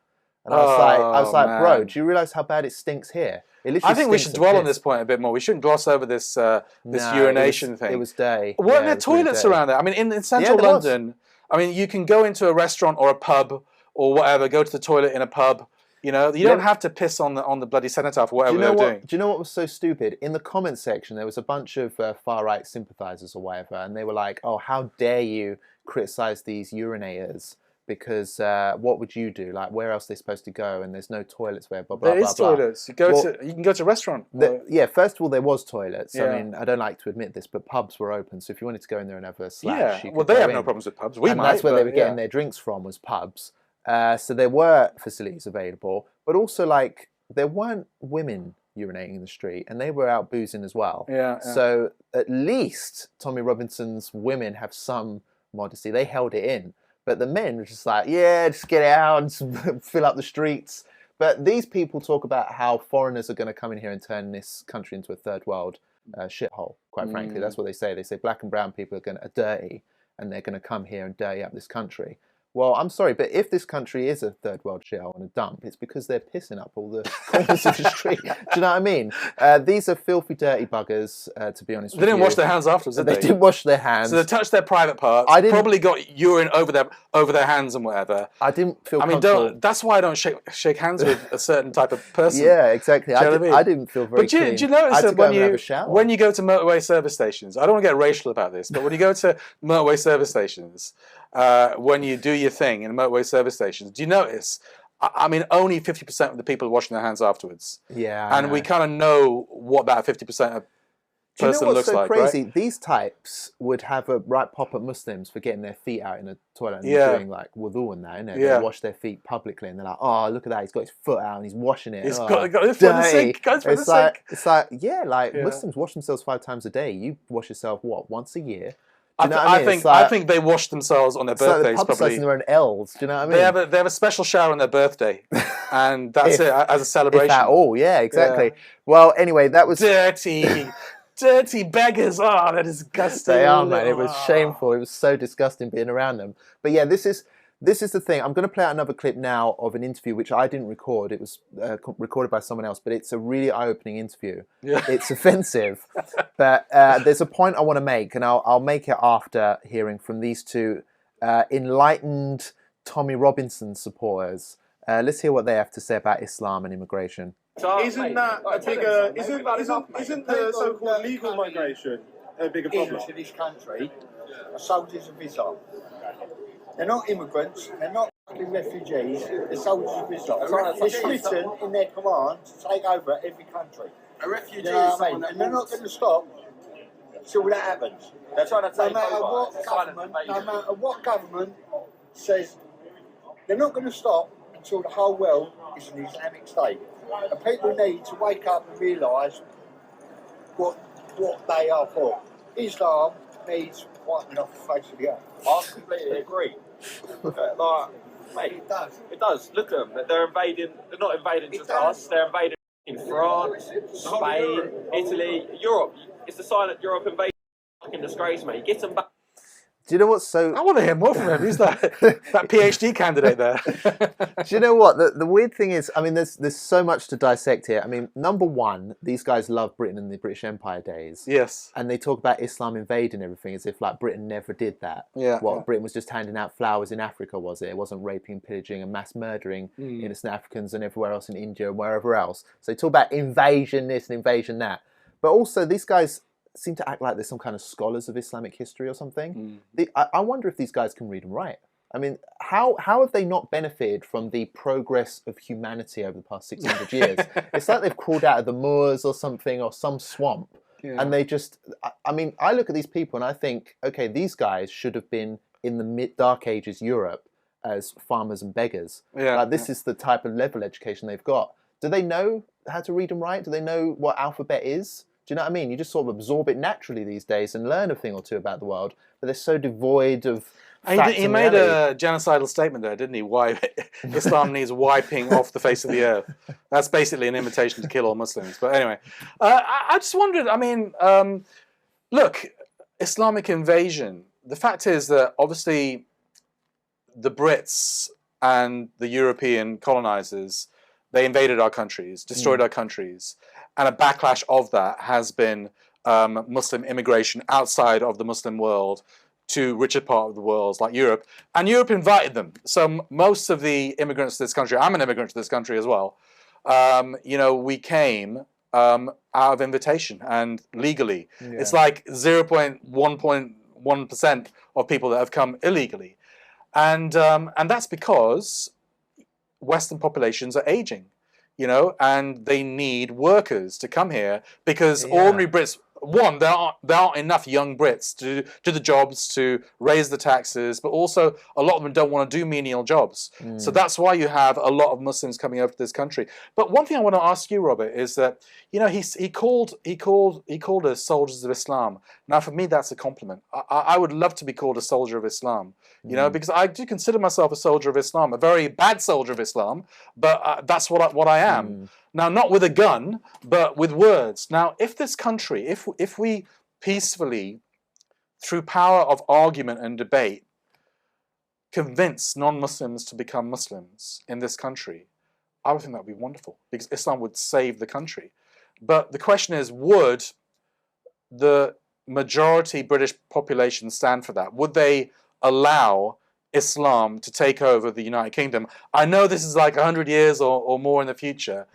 And I was like, bro, do you realise how bad it stinks here? I think we should dwell on this point a bit more. We shouldn't gloss over this urination thing. It was dirty. Weren't there toilets around there? I mean, in central London, I mean, you can go into a restaurant or a pub or whatever, go to the toilet in a pub. You don't have to piss on the bloody cenotaph or whatever they're doing. Do you know what was so stupid? In the comment section, there was a bunch of far-right sympathisers or whatever, and they were like, oh, how dare you criticise these urinators? Because what would you do? Like, where else are they supposed to go? And there's no toilets where, blah, blah, blah, There is toilets. You can go to a restaurant. First of all, there was toilets. Yeah. I mean, I don't like to admit this, but pubs were open. So if you wanted to go in there and have a slash, you could they have in. no problems with pubs. That's where they were getting their drinks from, was pubs. So there were facilities available, but also, like, there weren't women urinating in the street, and they were out boozing as well. Yeah. So at least Tommy Robinson's women have some modesty. They held it in. But the men were just like, just get out and fill up the streets. But these people talk about how foreigners are going to come in here and turn this country into a third world shithole, quite frankly. That's what they say. They say black and brown people are dirty, and they're going to come here and dirty up this country. Well, I'm sorry, but if this country is a third world shithole and a dump, it's because they're pissing up all the corners of the street. Do you know what I mean? These are filthy, dirty buggers, to be honest with you. They didn't wash their hands afterwards, did they? They didn't wash their hands. So they touched their private parts, probably got urine over their hands and whatever. I didn't feel comfortable. That's why I don't shake hands with a certain type of person. Yeah, exactly. I didn't feel very clean. But do you notice that when you go to motorway service stations, I don't want to get racial about this, but when you go to motorway service stations, when you do your thing in motorway service stations, do you notice? I mean, only 50% of the people are washing their hands afterwards. Yeah, and we kind of know what that 50% Do you know person what's looks so like, crazy? right? These types would have a right pop at Muslims for getting their feet out in the toilet and Yeah. doing like wudu and that, innit? Yeah. They wash their feet publicly and they're like, oh, look at that, he's got his foot out and he's washing it. He's Oh, got his foot in the dirty. sink. Got his foot in the It's sink. like, yeah, like Yeah. Muslims wash themselves 5 times a day. You wash yourself, what, once a year? Do you know what I mean? think It's like, I think they wash themselves on their it's like the birthdays. pub Probably sites and they're in L's. Do you know what I mean? they have a special shower on their birthday, and that's it as a celebration. If at all, yeah, exactly. Yeah. Well, anyway, that was... Dirty beggars. Oh, they're disgusting. They are, man. It was shameful. It was so disgusting being around them. But yeah, this is the thing. I'm going to play out another clip now of an interview which I didn't record. It was recorded by someone else, but it's a really eye-opening interview. Yeah. It's offensive, but there's a point I want to make, and I'll make it after hearing from these two enlightened Tommy Robinson supporters. Let's hear what they have to say about Islam and immigration. Isn't that a bigger? Isn't the so-called legal migration a bigger problem? Into this country are soldiers of Islam. They're not immigrants. They're not fucking refugees. They're soldiers of Islam. It's written in their command to take over every country. A refugee, You know what I mean? And they're not going to stop until that happens. They're trying to No take matter over. what government says, they're not going to stop until the whole world is an Islamic state. And people need to wake up and realise what they are for. Islam needs wiping off the face of the earth. I completely agree. Mate, it does. Look at them. They're invading. They're not invading just us. They're invading in France, Spain, Italy, Europe. It's the silent Europe invasion. Fucking disgrace, mate. Get them back. Do you know what's so... I want to hear more from him. Who's that? That PhD candidate there. Do you know what? The weird thing is, I mean, there's so much to dissect here. I mean, number one, these guys love Britain in the British Empire days. Yes. And they talk about Islam invading everything as if, like, Britain never did that. Yeah. Britain was just handing out flowers in Africa, was it? It wasn't raping, pillaging and mass murdering innocent Africans and everywhere else in India and wherever else. So they talk about invasion this and invasion that. But also, these guys seem to act like they're some kind of scholars of Islamic history or something. I wonder if these guys can read and write. I mean, how have they not benefited from the progress of humanity over the past 600 years? It's like they've crawled out of the moors or something, or some swamp. Yeah. And they just, I mean, I look at these people and I think, okay, these guys should have been in the Dark Ages Europe as farmers and beggars. Yeah. Like, this is the type of level education they've got. Do they know how to read and write? Do they know what alphabet is? Do you know what I mean? You just sort of absorb it naturally these days and learn a thing or two about the world, but they're so devoid of facts. He made a genocidal statement there, didn't he? Why Islam needs wiping off the face of the earth. That's basically an invitation to kill all Muslims. But anyway, I just wondered, I mean, look, Islamic invasion. The fact is that obviously the Brits and the European colonizers, they invaded our countries, destroyed our countries. And a backlash of that has been Muslim immigration outside of the Muslim world to richer part of the world, like Europe. And Europe invited them. So most of the immigrants to this country, I'm an immigrant to this country as well, you know, we came out of invitation and legally. Yeah. It's like 0.1% of people that have come illegally. And that's because Western populations are aging. You know, and they need workers to come here because ordinary Brits, one, there aren't enough young Brits to do the jobs, to raise the taxes, but also a lot of them don't want to do menial jobs. So that's why you have a lot of Muslims coming over to this country. But one thing I want to ask you, Robert, is that, you know, he called us soldiers of Islam. Now, for me, that's a compliment. I would love to be called a soldier of Islam. You know, because I do consider myself a soldier of Islam, a very bad soldier of Islam, but that's what I am. Now, not with a gun, but with words. Now, if this country, if we peacefully, through power of argument and debate, convince non-Muslims to become Muslims in this country, I would think that would be wonderful, because Islam would save the country. But the question is, would the majority British population stand for that? Would they allow Islam to take over the United Kingdom? I know this is like 100 years or more in the future.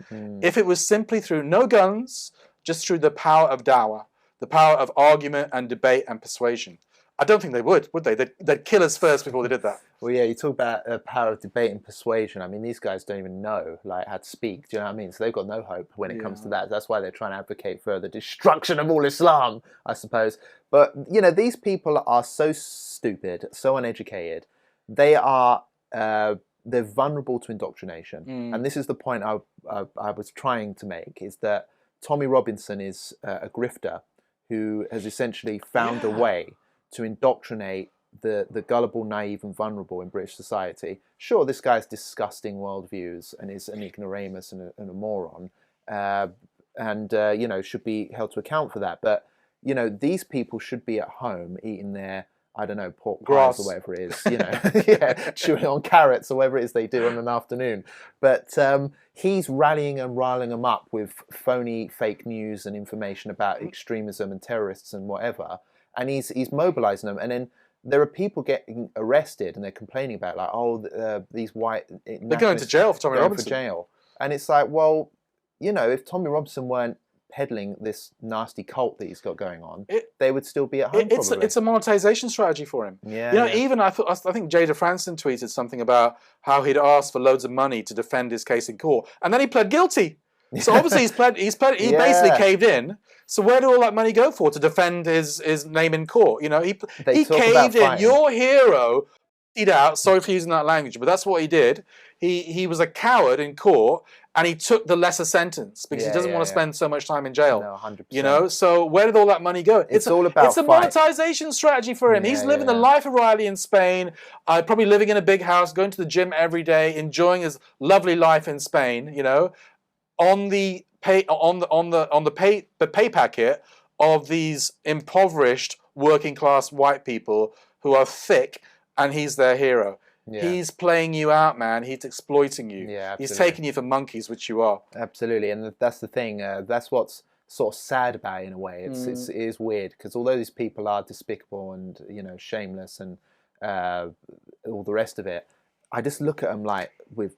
If it was simply through no guns, just through the power of dawah, the power of argument and debate and persuasion, I don't think they would they? They'd kill us first before they did that. Well, yeah, you talk about power of debate and persuasion. I mean, these guys don't even know like how to speak. Do you know what I mean? So they've got no hope when it comes to that. That's why they're trying to advocate for the destruction of all Islam, I suppose. But you know, these people are so stupid, so uneducated. They are they're vulnerable to indoctrination, and this is the point I was trying to make: is that Tommy Robinson is a grifter who has essentially found a way to indoctrinate the gullible, naive, and vulnerable in British society. Sure, this guy's disgusting worldviews and is an ignoramus and a moron, and you know, should be held to account for that. But you know, these people should be at home eating their, I don't know, pork pies or whatever it is, you know, chewing on carrots or whatever it is they do on an afternoon. But he's rallying and riling them up with phony fake news and information about extremism and terrorists and whatever, and he's mobilizing them. And then there are people getting arrested and they're complaining about like, oh, these white they're going to jail for Tommy Robinson. For jail. And it's like, well, you know, if Tommy Robinson weren't peddling this nasty cult that he's got going on, they would still be at home. It's a monetization strategy for him. Yeah, you know, even I think Jada Franson tweeted something about how he'd asked for loads of money to defend his case in court, and then he pled guilty. So obviously he basically caved in. So where did all that money go for to defend his name in court? You know, he caved in. Your hero, out. Sorry for using that language, but that's what he did. He was a coward in court, and he took the lesser sentence because he doesn't want to spend so much time in jail. No, 100%. You know, so where did all that money go? It's all about It's a monetization strategy for him. He's living the life of Riley in Spain, probably living in a big house, going to the gym every day, enjoying his lovely life in Spain. You know, on the pay packet of these impoverished working class white people who are thick, and he's their hero. Yeah. He's playing you out, man. He's exploiting you. Yeah, he's taking you for monkeys, which you are. Absolutely, and that's the thing. That's what's sort of sad about it in a way. It is weird because although these people are despicable and, you know, shameless and all the rest of it, I just look at them like with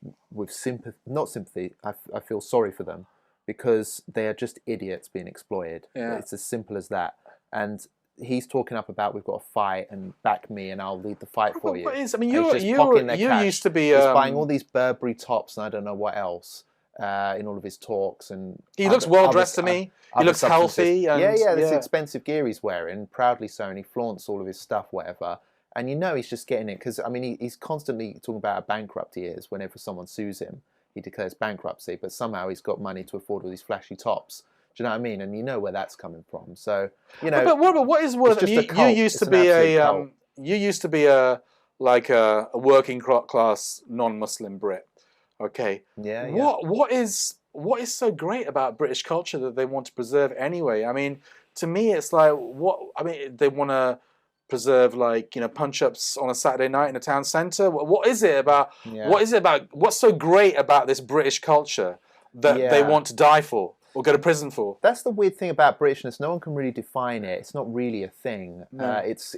sympathy, not sympathy. I feel sorry for them because they are just idiots being exploited. Yeah. It's as simple as that. And he's talking up about we've got to fight and back me and I'll lead the fight for you. I mean, you used to be he's buying all these Burberry tops and I don't know what else in all of his talks, and he looks well dressed to me. He looks healthy. And, this expensive gear he's wearing, proudly so, and he flaunts all of his stuff, whatever. And you know he's just getting it because I mean he's constantly talking about how bankrupt he is. Whenever someone sues him, he declares bankruptcy, but somehow he's got money to afford all these flashy tops. Do you know what I mean? And you know where that's coming from. So you know. But what is worth? You used to be a working class non-Muslim Brit. Okay. Yeah. What is so great about British culture that they want to preserve anyway? I mean, to me, it's like they want to preserve, like, you know, punch-ups on a Saturday night in a town centre. What is it about? Yeah. What is it about? What's so great about this British culture that they want to die for or go to prison for? That's the weird thing about Britishness. No one can really define it. It's not really a thing. No. It's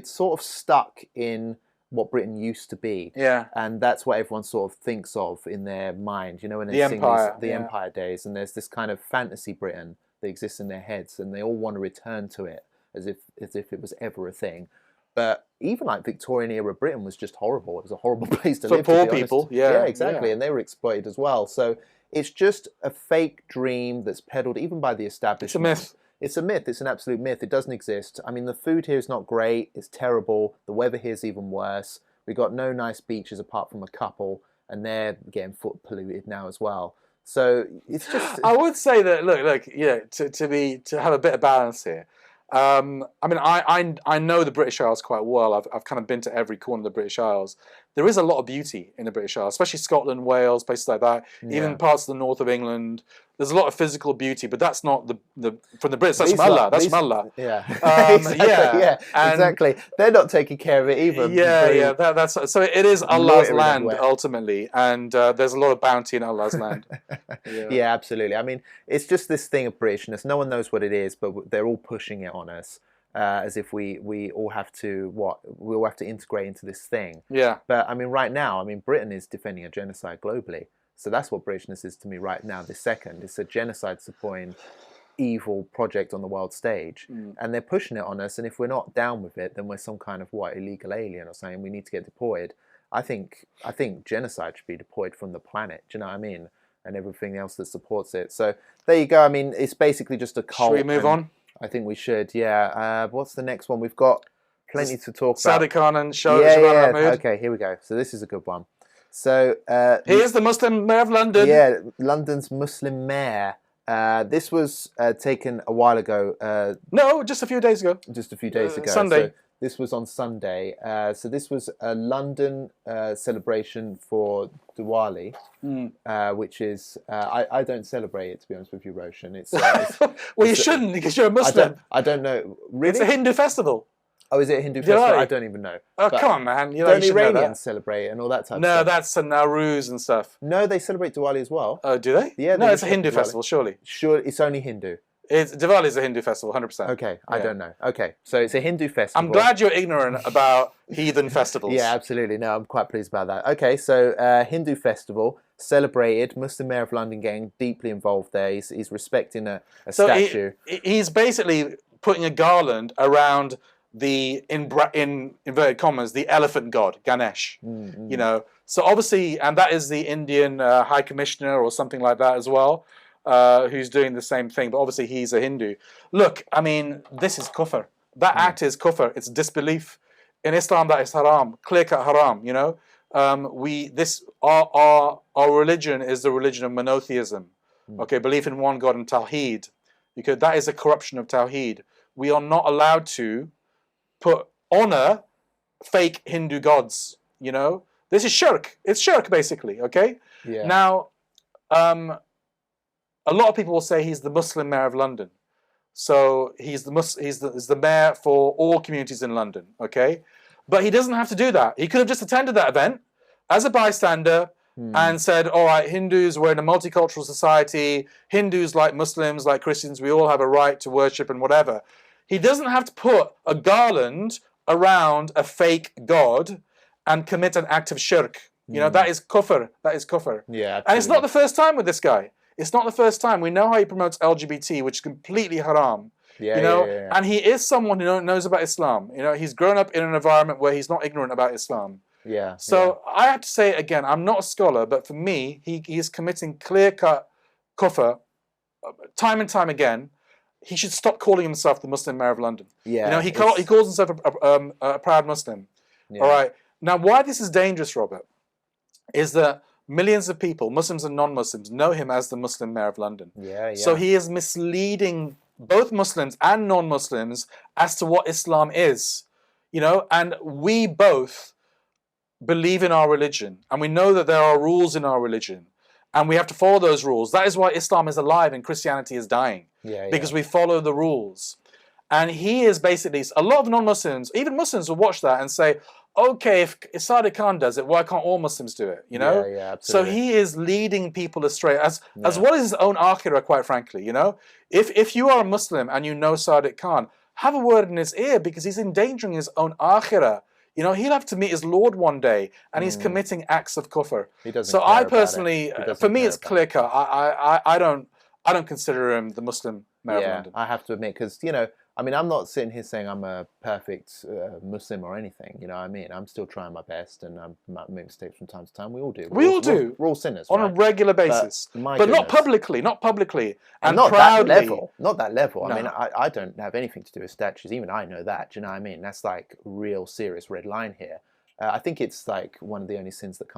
sort of stuck in what Britain used to be. Yeah. And that's what everyone sort of thinks of in their mind. You know, when they sing the Empire days, and there's this kind of fantasy Britain that exists in their heads, and they all want to return to it as if it was ever a thing. But even like Victorian era Britain was just horrible. It was a horrible place to live. For poor people, yeah, exactly, and they were exploited as well. So it's just a fake dream that's peddled even by the establishment. It's a myth. It's a myth. It's an absolute myth. It doesn't exist. I mean, the food here is not great. It's terrible. The weather here is even worse. We've got no nice beaches apart from a couple, and they're getting foot polluted now as well. So it's just. I would say that look, yeah, to have a bit of balance here. I mean, I know the British Isles quite well. I've kind of been to every corner of the British Isles. There is a lot of beauty in the British Isles, especially Scotland, Wales, places like that. Yeah. Even parts of the north of England. There's a lot of physical beauty, but that's not from the Brits. That's from Allah. That's from Allah. Yeah, exactly. They're not taking care of it either. Yeah. That's so. It is Allah's land ultimately, and there's a lot of bounty in Allah's land. Yeah, absolutely. I mean, it's just this thing of Britishness. No one knows what it is, but they're all pushing it on us. As if we all have to we all have to integrate into this thing. Yeah. But I mean, right now, Britain is defending a genocide globally. So that's what Britishness is to me right now. This second, it's a genocide supporting evil project on the world stage, and they're pushing it on us. And if we're not down with it, then we're some kind of illegal alien or something. We need to get deployed. I think genocide should be deployed from the planet. Do you know what I mean? And everything else that supports it. So there you go. I mean, it's basically just a cult. Should we move on? I think we should. Yeah. What's the next one? We've got plenty to talk about. Sadiq Khan and Yeah. Mahmood. Okay, here we go. So this is a good one. So here's the Muslim mayor of London. Yeah, London's Muslim mayor. This was taken a while ago. No, just a few days ago. Just a few days ago. Sunday. So this was on Sunday. So this was a London celebration for Diwali, which is I don't celebrate it, to be honest with you, Roshan. It's well, you shouldn't, because you're a Muslim. I don't know. Really? It's a Hindu festival. Oh, is it a Hindu festival? I don't even know. Oh, come on, man. Don't Iranians celebrate it and all that type of stuff? No, that's a Nowruz and stuff. No, they celebrate Diwali as well. Oh, do they? Yeah. No, it's a Hindu festival, surely. Sure, it's only Hindu. Diwali is a Hindu festival, 100%. Okay, I don't know. Okay, so it's a Hindu festival. I'm glad you're ignorant about heathen festivals. Yeah, absolutely. No, I'm quite pleased about that. Okay, so Hindu festival celebrated. Muslim Mayor of London getting deeply involved there. He's respecting a statue. He's basically putting a garland around the in inverted commas the elephant god Ganesh. You know, so obviously, and that is the Indian High Commissioner or something like that as well, who's doing the same thing. But obviously, he's a Hindu. Look, I mean, this is kufr. That act is kufr. It's disbelief. In Islam, that is haram, clear-cut haram. You know, our religion is the religion of monotheism. Okay, belief in one God and tawheed. Because that is a corruption of tawheed. We are not allowed to honor fake Hindu gods. You know, this is shirk. It's shirk, basically. Okay. Yeah. Now, a lot of people will say he's the Muslim mayor of London. So he's the mayor for all communities in London. Okay, but he doesn't have to do that. He could have just attended that event as a bystander and said, all right, Hindus, we're in a multicultural society. Hindus, like Muslims, like Christians, we all have a right to worship and whatever. He doesn't have to put a garland around a fake god and commit an act of shirk. You know, that is kufr. That is kufr. Yeah, and it's not the first time with this guy. It's not the first time. We know how he promotes LGBT, which is completely haram. Yeah, you know, yeah. And he is someone who knows about Islam. You know, he's grown up in an environment where he's not ignorant about Islam. Yeah. So I have to say it again, I'm not a scholar, but for me, he is committing clear-cut kufr time and time again. He should stop calling himself the Muslim mayor of London. Yeah. You know, he calls himself a proud Muslim. Yeah. All right. Now, why this is dangerous, Robert, is that millions of people, Muslims and non-Muslims, know him as the Muslim mayor of London. Yeah, yeah. So he is misleading both Muslims and non-Muslims as to what Islam is. You know, and we both believe in our religion, and we know that there are rules in our religion, and we have to follow those rules. That is why Islam is alive and Christianity is dying, because we follow the rules. And he is basically, a lot of non-Muslims, even Muslims will watch that and say, okay, if Sadiq Khan does it, why can't all Muslims do it? You know? Yeah, So absolutely. he is leading people astray, as well as his own akhirah, quite frankly. You know, if you are a Muslim and you know Sadiq Khan, have a word in his ear, because he's endangering his own akhirah. You know, he'll have to meet his Lord one day, and he's committing acts of kufr. He doesn't so care I about personally, it. for me, it's clear cut. I don't consider him the Muslim mayor of London. I have to admit, because, you know, I mean, I'm not sitting here saying I'm a perfect Muslim or anything. You know what I mean? I'm still trying my best, and I might make mistakes from time to time. We all do. We all do. We're all sinners, on right? a regular basis, but not publicly, and not proudly. that level. Not that level. No. I mean, I don't have anything to do with statues. Even I know that. Do you know what I mean? That's like real serious red line here. I think it's like one of the only sins that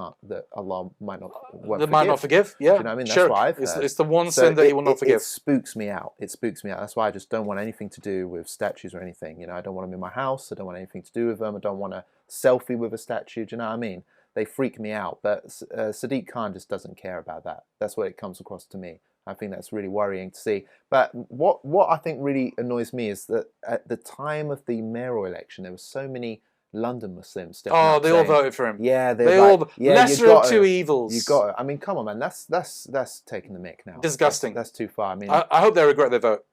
Allah might not forgive. Yeah, do you know what I mean? That's sure. what I've heard. It's the one sin that He will not forgive. It spooks me out. It spooks me out. That's why I just don't want anything to do with statues or anything. You know, I don't want them in my house. I don't want anything to do with them. I don't want a selfie with a statue. Do you know what I mean? They freak me out. But Sadiq Khan just doesn't care about that. That's what it comes across to me. I think that's really worrying to see. But what I think really annoys me is that at the time of the mayoral election, there were so many London Muslims stepping up they saying, all voted for him. Yeah, they all. Lesser of two evils. You got it. I mean, come on, man. That's taking the mick now. Disgusting. That's too far. I mean, I hope they regret their vote.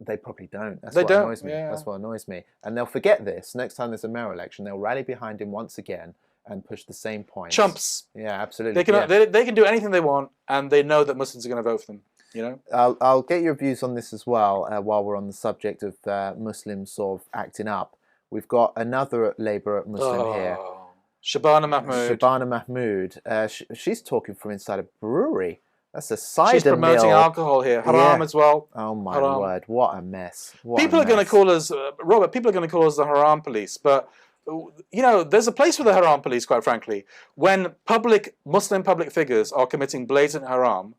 They probably don't. That's they what don't. Annoys me. Yeah. That's what annoys me. And they'll forget this next time there's a mayoral election. They'll rally behind him once again, and push the same points. Chumps. Yeah, absolutely. They can yeah. they can do anything they want, and they know that Muslims are going to vote for them. You know. I'll get your views on this as well while we're on the subject of Muslims sort of acting up. We've got another Labour Muslim here. Shabana Mahmood. Shabana Mahmood. She's talking from inside a brewery. That's a cider She's promoting mill. alcohol here. Haram as well. Oh my Haram. word! What a mess. People are going to call us, Robert. People are going to call us the Haram police, but you know, there's a place for the Haram police. Quite frankly, when Muslim public figures are committing blatant haram,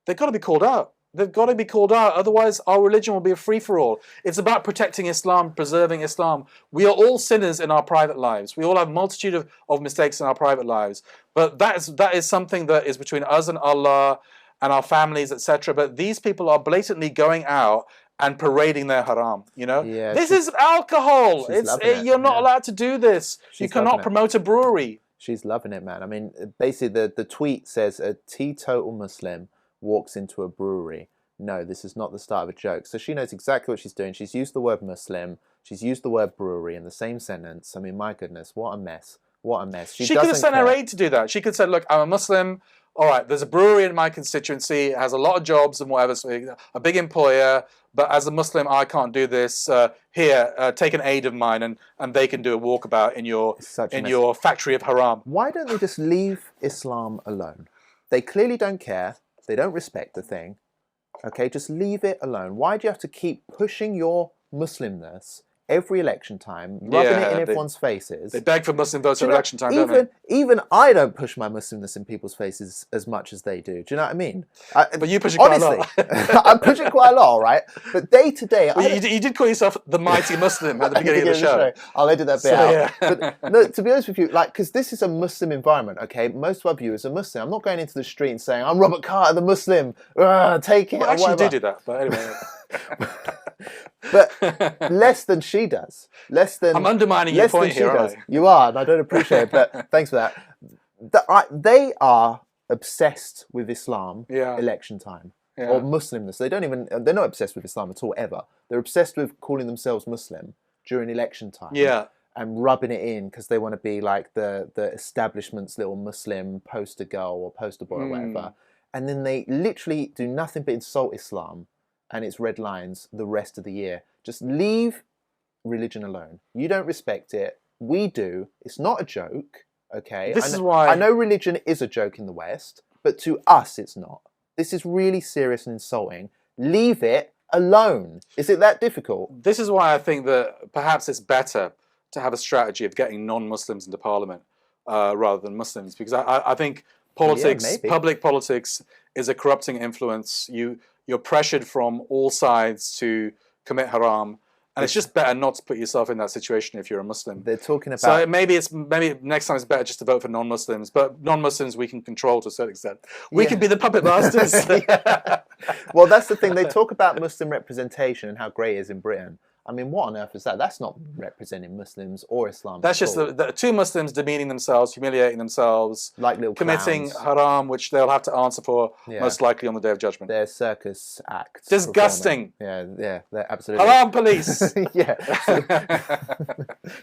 they've got to be called out. They've got to be called out. Otherwise, our religion will be a free-for-all. It's about protecting Islam, preserving Islam. We are all sinners in our private lives. We all have a multitude of mistakes in our private lives. But that is something that is between us and Allah and our families, etc. But these people are blatantly going out and parading their haram. You know, Yeah, this is alcohol. You're not allowed to do this. You cannot promote a brewery. She's loving it, man. I mean, basically, the tweet says a teetotal Muslim walks into a brewery. No, this is not the start of a joke. So she knows exactly what she's doing. She's used the word Muslim. She's used the word brewery in the same sentence. I mean, my goodness, what a mess. What a mess. She could have sent her aide to do that. She could have said, look, I'm a Muslim. All right, there's a brewery in my constituency. It has a lot of jobs and whatever, so a big employer. But as a Muslim, I can't do this. Here, take an aide of mine, and they can do a walkabout in your factory of haram. Why don't they just leave Islam alone? They clearly don't care. They don't respect the thing. Okay, just leave it alone. Why do you have to keep pushing your Muslimness every election time, rubbing it in everyone's faces? They beg for Muslim votes at election time, don't they? Even I don't push my Muslimness in people's faces as much as they do. Do you know what I mean? But you push it quite a lot. I push it quite a lot, right? But day to day... You did call yourself the mighty Muslim at the beginning of the show. I'll edit that bit out. Yeah. But no, to be honest with you, like, because this is a Muslim environment, okay? Most of our viewers are Muslim. I'm not going into the street and saying, I'm Robert Carter, the Muslim. Take it. Well, actually, you do that, but anyway... But less than she does. I'm undermining your point here, aren't I? You are, and I don't appreciate it, but thanks for that. They are obsessed with Islam election time. Or Muslimness. They're not obsessed with Islam at all, ever. They're obsessed with calling themselves Muslim during election time. Yeah. And rubbing it in because they want to be like the establishment's little Muslim poster girl or poster boy or whatever. And then they literally do nothing but insult Islam and its red lines the rest of the year. Just leave religion alone. You don't respect it. We do. It's not a joke, okay? This is why... I know religion is a joke in the West, but to us it's not. This is really serious and insulting. Leave it alone. Is it that difficult? This is why I think that perhaps it's better to have a strategy of getting non-Muslims into Parliament rather than Muslims, because I think politics, public politics, is a corrupting influence. You're pressured from all sides to commit haram, and it's just better not to put yourself in that situation if you're a Muslim. They're talking about... So maybe next time it's better just to vote for non-Muslims, but non-Muslims we can control to a certain extent. We can be the puppet masters. Well, that's the thing. They talk about Muslim representation and how great it is in Britain. I mean, what on earth is that? That's not representing Muslims or Islam. That's just the two Muslims demeaning themselves, humiliating themselves, like little committing clowns. Haram, which they'll have to answer for most likely on the Day of Judgment. Their circus acts. Disgusting. Yeah, they're absolutely... Haram police! Yeah.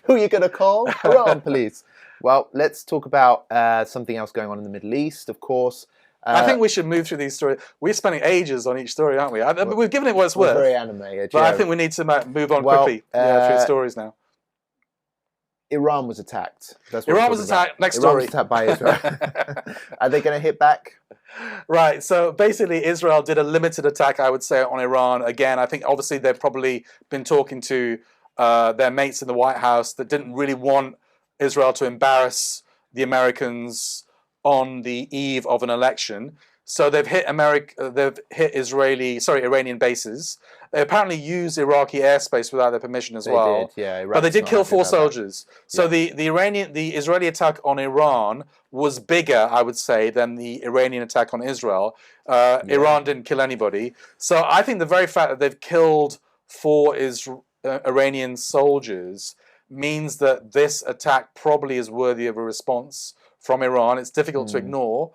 Who are you going to call? Haram police. Well, let's talk about something else going on in the Middle East, of course. I think we should move through these stories. We're spending ages on each story, aren't we? We've given it what it's worth. Very animated. But I think we need to move on quickly through the stories now. Iran was attacked. Iran was attacked. Next story. Iran was attacked by Israel. Are they going to hit back? Right. So basically, Israel did a limited attack, I would say, on Iran. Again, I think obviously they've probably been talking to their mates in the White House that didn't really want Israel to embarrass the Americans on the eve of an election. So they've hit Iranian bases. They apparently used Iraqi airspace without their permission as well. But they did kill 4 soldiers. So the Israeli attack on Iran was bigger, I would say, than the Iranian attack on Israel. Iran didn't kill anybody. So I think the very fact that they've killed 4 Iranian soldiers means that this attack probably is worthy of a response from Iran. It's difficult to ignore.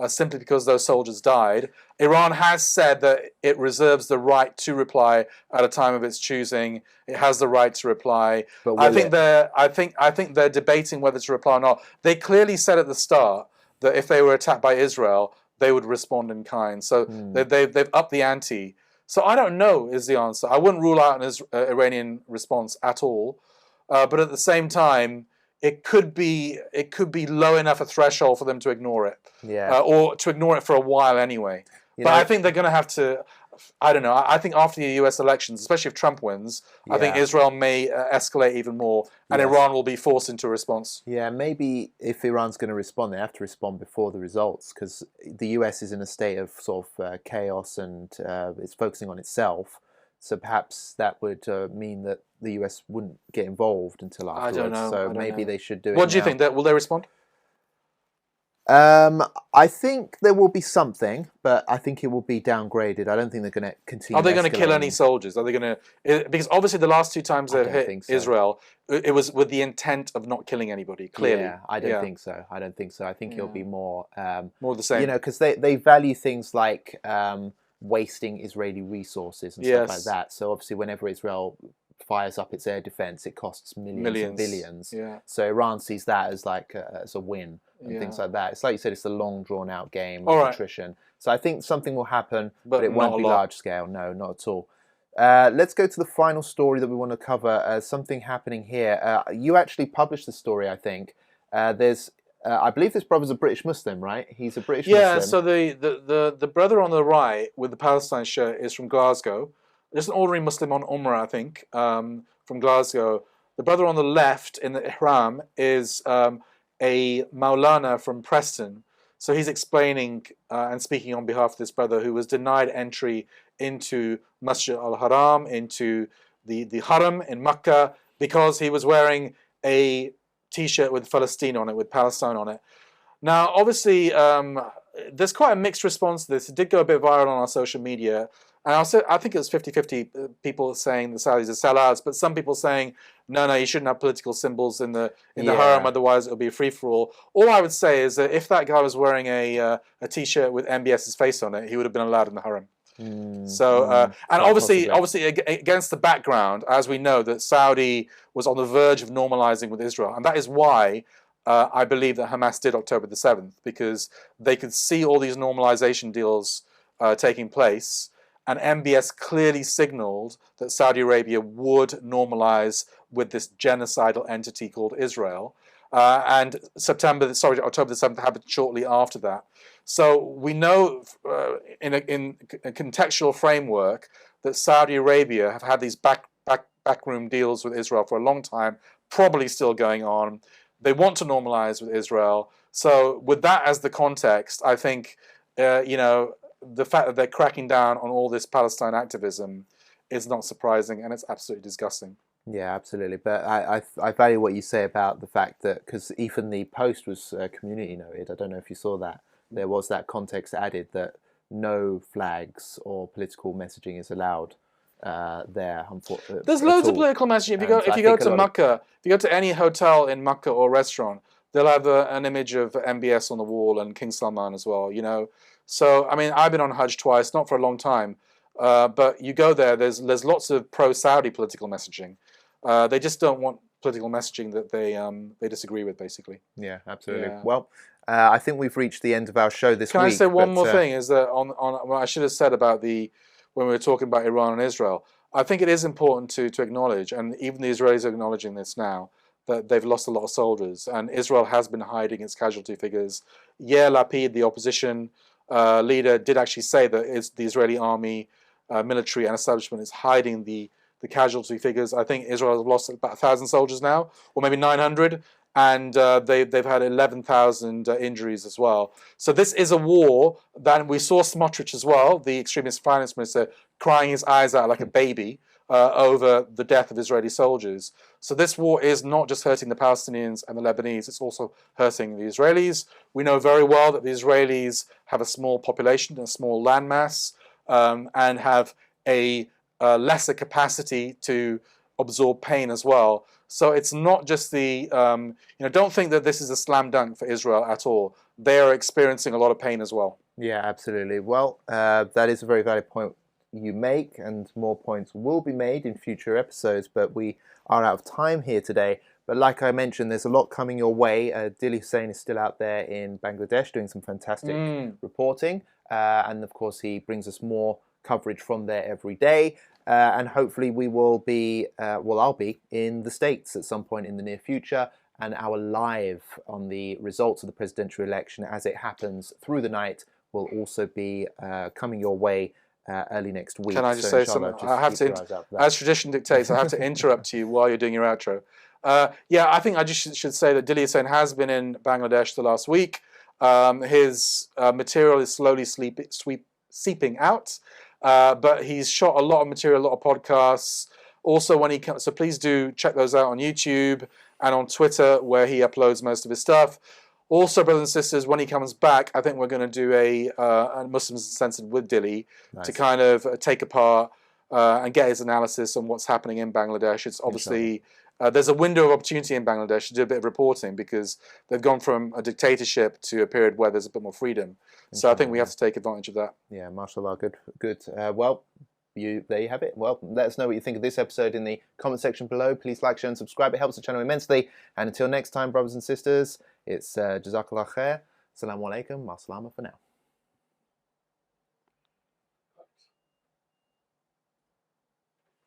simply because those soldiers died. Iran has said that it reserves the right to reply at a time of its choosing. It has the right to reply. But I will think it? they're debating whether to reply or not. They clearly said at the start that if they were attacked by Israel, they would respond in kind. So they've upped the ante. So I don't know is the answer. I wouldn't rule out an Iranian response at all, but at the same time, it could be low enough a threshold for them to ignore it, Yeah. or to ignore it for a while anyway. You But know- I think they're going to have to. I don't know. I think after the U.S. elections, especially if Trump wins, I think Yeah. Israel may escalate even more, and Yes. Iran will be forced into a response. Yeah, maybe if Iran's going to respond, they have to respond before the results, because the US is in a state of sort of chaos, and it's focusing on itself. So perhaps that would mean that the US wouldn't get involved until I afterwards. don't know. So I don't maybe know. they should do it What do you now. think? Will they respond? I think there will be something, but I think it will be downgraded. I don't think they're going to continue. Are they going to kill any escalating. soldiers? Are they going to? Because obviously the last two times I they've don't hit think so. Israel, it was with the intent of not killing anybody. Clearly, Yeah, I don't think so. I don't think so. I think it'll be more, more of the same. you know, because they value things like wasting Israeli resources and stuff like Yes. that. So obviously, whenever Israel fires up its air defense, it costs millions and billions. Yeah. So Iran sees that as like as a win and things Yeah. like that. It's like you said, it's a long drawn out game All of right. attrition. So I think something will happen, But but it not won't a be lot. large scale. No, not at all. Let's go to the final story that we want to cover. Something happening here. You actually published the story, I think. I believe this brother's a British Muslim, right? He's a British Yeah. Muslim. So the brother on the right with the Palestine shirt is from Glasgow. Just an ordinary Muslim on Umrah, I think, from Glasgow. The brother on the left in the Ihram is a Maulana from Preston. So he's explaining and speaking on behalf of this brother who was denied entry into Masjid al-Haram, into the Haram in Mecca, because he was wearing a T-shirt with Palestine on it, with Palestine on it. Now, obviously, there's quite a mixed response to this. It did go a bit viral on our social media. And I think it was 50-50 people saying the Saudis are sellouts, but some people saying, no, you shouldn't have political symbols in the Haram, otherwise it'll be a free-for-all. All I would say is that if that guy was wearing a T-shirt with MBS's face on it, he would have been allowed in the Haram. And obviously against the background, as we know, that Saudi was on the verge of normalizing with Israel, and that is why I believe that Hamas did October the 7th, because they could see all these normalization deals taking place, and MBS clearly signaled that Saudi Arabia would normalize with this genocidal entity called Israel. And October the 7th happened shortly after that. So we know in a contextual framework that Saudi Arabia have had these backroom deals with Israel for a long time, probably still going on. They want to normalize with Israel. So with that as the context, I think, the fact that they're cracking down on all this Palestine activism is not surprising, and it's absolutely disgusting. Yeah, absolutely. But I value what you say about the fact that, because even the post was community noted. I don't know if you saw that. There was that context added that no flags or political messaging is allowed there. There's loads of political messaging. If you go to Mecca, if you go to any hotel in Mecca or restaurant, they'll have an image of MBS on the wall and King Salman as well. So I mean, I've been on Hajj twice, not for a long time, but you go there. There's lots of pro-Saudi political messaging. They just don't want political messaging that they disagree with, basically. Yeah, absolutely. Yeah. Well, I think we've reached the end of our show this week. Can I say one more thing? Is that on what I should have said about when we were talking about Iran and Israel, I think it is important to acknowledge, and even the Israelis are acknowledging this now, that they've lost a lot of soldiers, and Israel has been hiding its casualty figures. Yair Lapid, the opposition leader, did actually say that the Israeli army, military and establishment is hiding the casualty figures. I think Israel has lost about 1,000 soldiers now, or maybe 900, and they've had 11,000 injuries as well. So this is a war that we saw Smotrich as well, the extremist finance minister, crying his eyes out like a baby over the death of Israeli soldiers. So this war is not just hurting the Palestinians and the Lebanese, it's also hurting the Israelis. We know very well that the Israelis have a small population, a small landmass, and have a lesser capacity to absorb pain as well. So it's not just don't think that this is a slam dunk for Israel at all. they are experiencing a lot of pain as well. Yeah, absolutely. Well, that is a very valid point you make, and more points will be made in future episodes, but we are out of time here today. But like I mentioned, there's a lot coming your way. Dili Hussain is still out there in Bangladesh doing some fantastic reporting, and of course he brings us more coverage from there every day, and hopefully we will be, I'll be in the States at some point in the near future, and our live on the results of the presidential election as it happens through the night will also be coming your way early next week. Can I just So say inshallah, something? I have keep your eyes to, out for that. as tradition dictates, I have to interrupt you while you're doing your outro. Yeah, I think I just should say that Dili Hussain has been in Bangladesh the last week. His material is slowly seeping out, but he's shot a lot of material, a lot of podcasts. Also, when he comes, so please do check those out on YouTube and on Twitter, where he uploads most of his stuff. Also, brothers and sisters, when he comes back, I think we're going to do a Muslims Uncensored with Dili to kind of take apart and get his analysis on what's happening in Bangladesh. It's obviously there's a window of opportunity in Bangladesh to do a bit of reporting because they've gone from a dictatorship to a period where there's a bit more freedom. So I think we have to take advantage of that. Yeah, mashallah, good. Well, there you have it. Well, let us know what you think of this episode in the comment section below. Please like, share, and subscribe. It helps the channel immensely. And until next time, brothers and sisters, it's Jazakallah khair. Assalamu alaikum. Ma salama for now.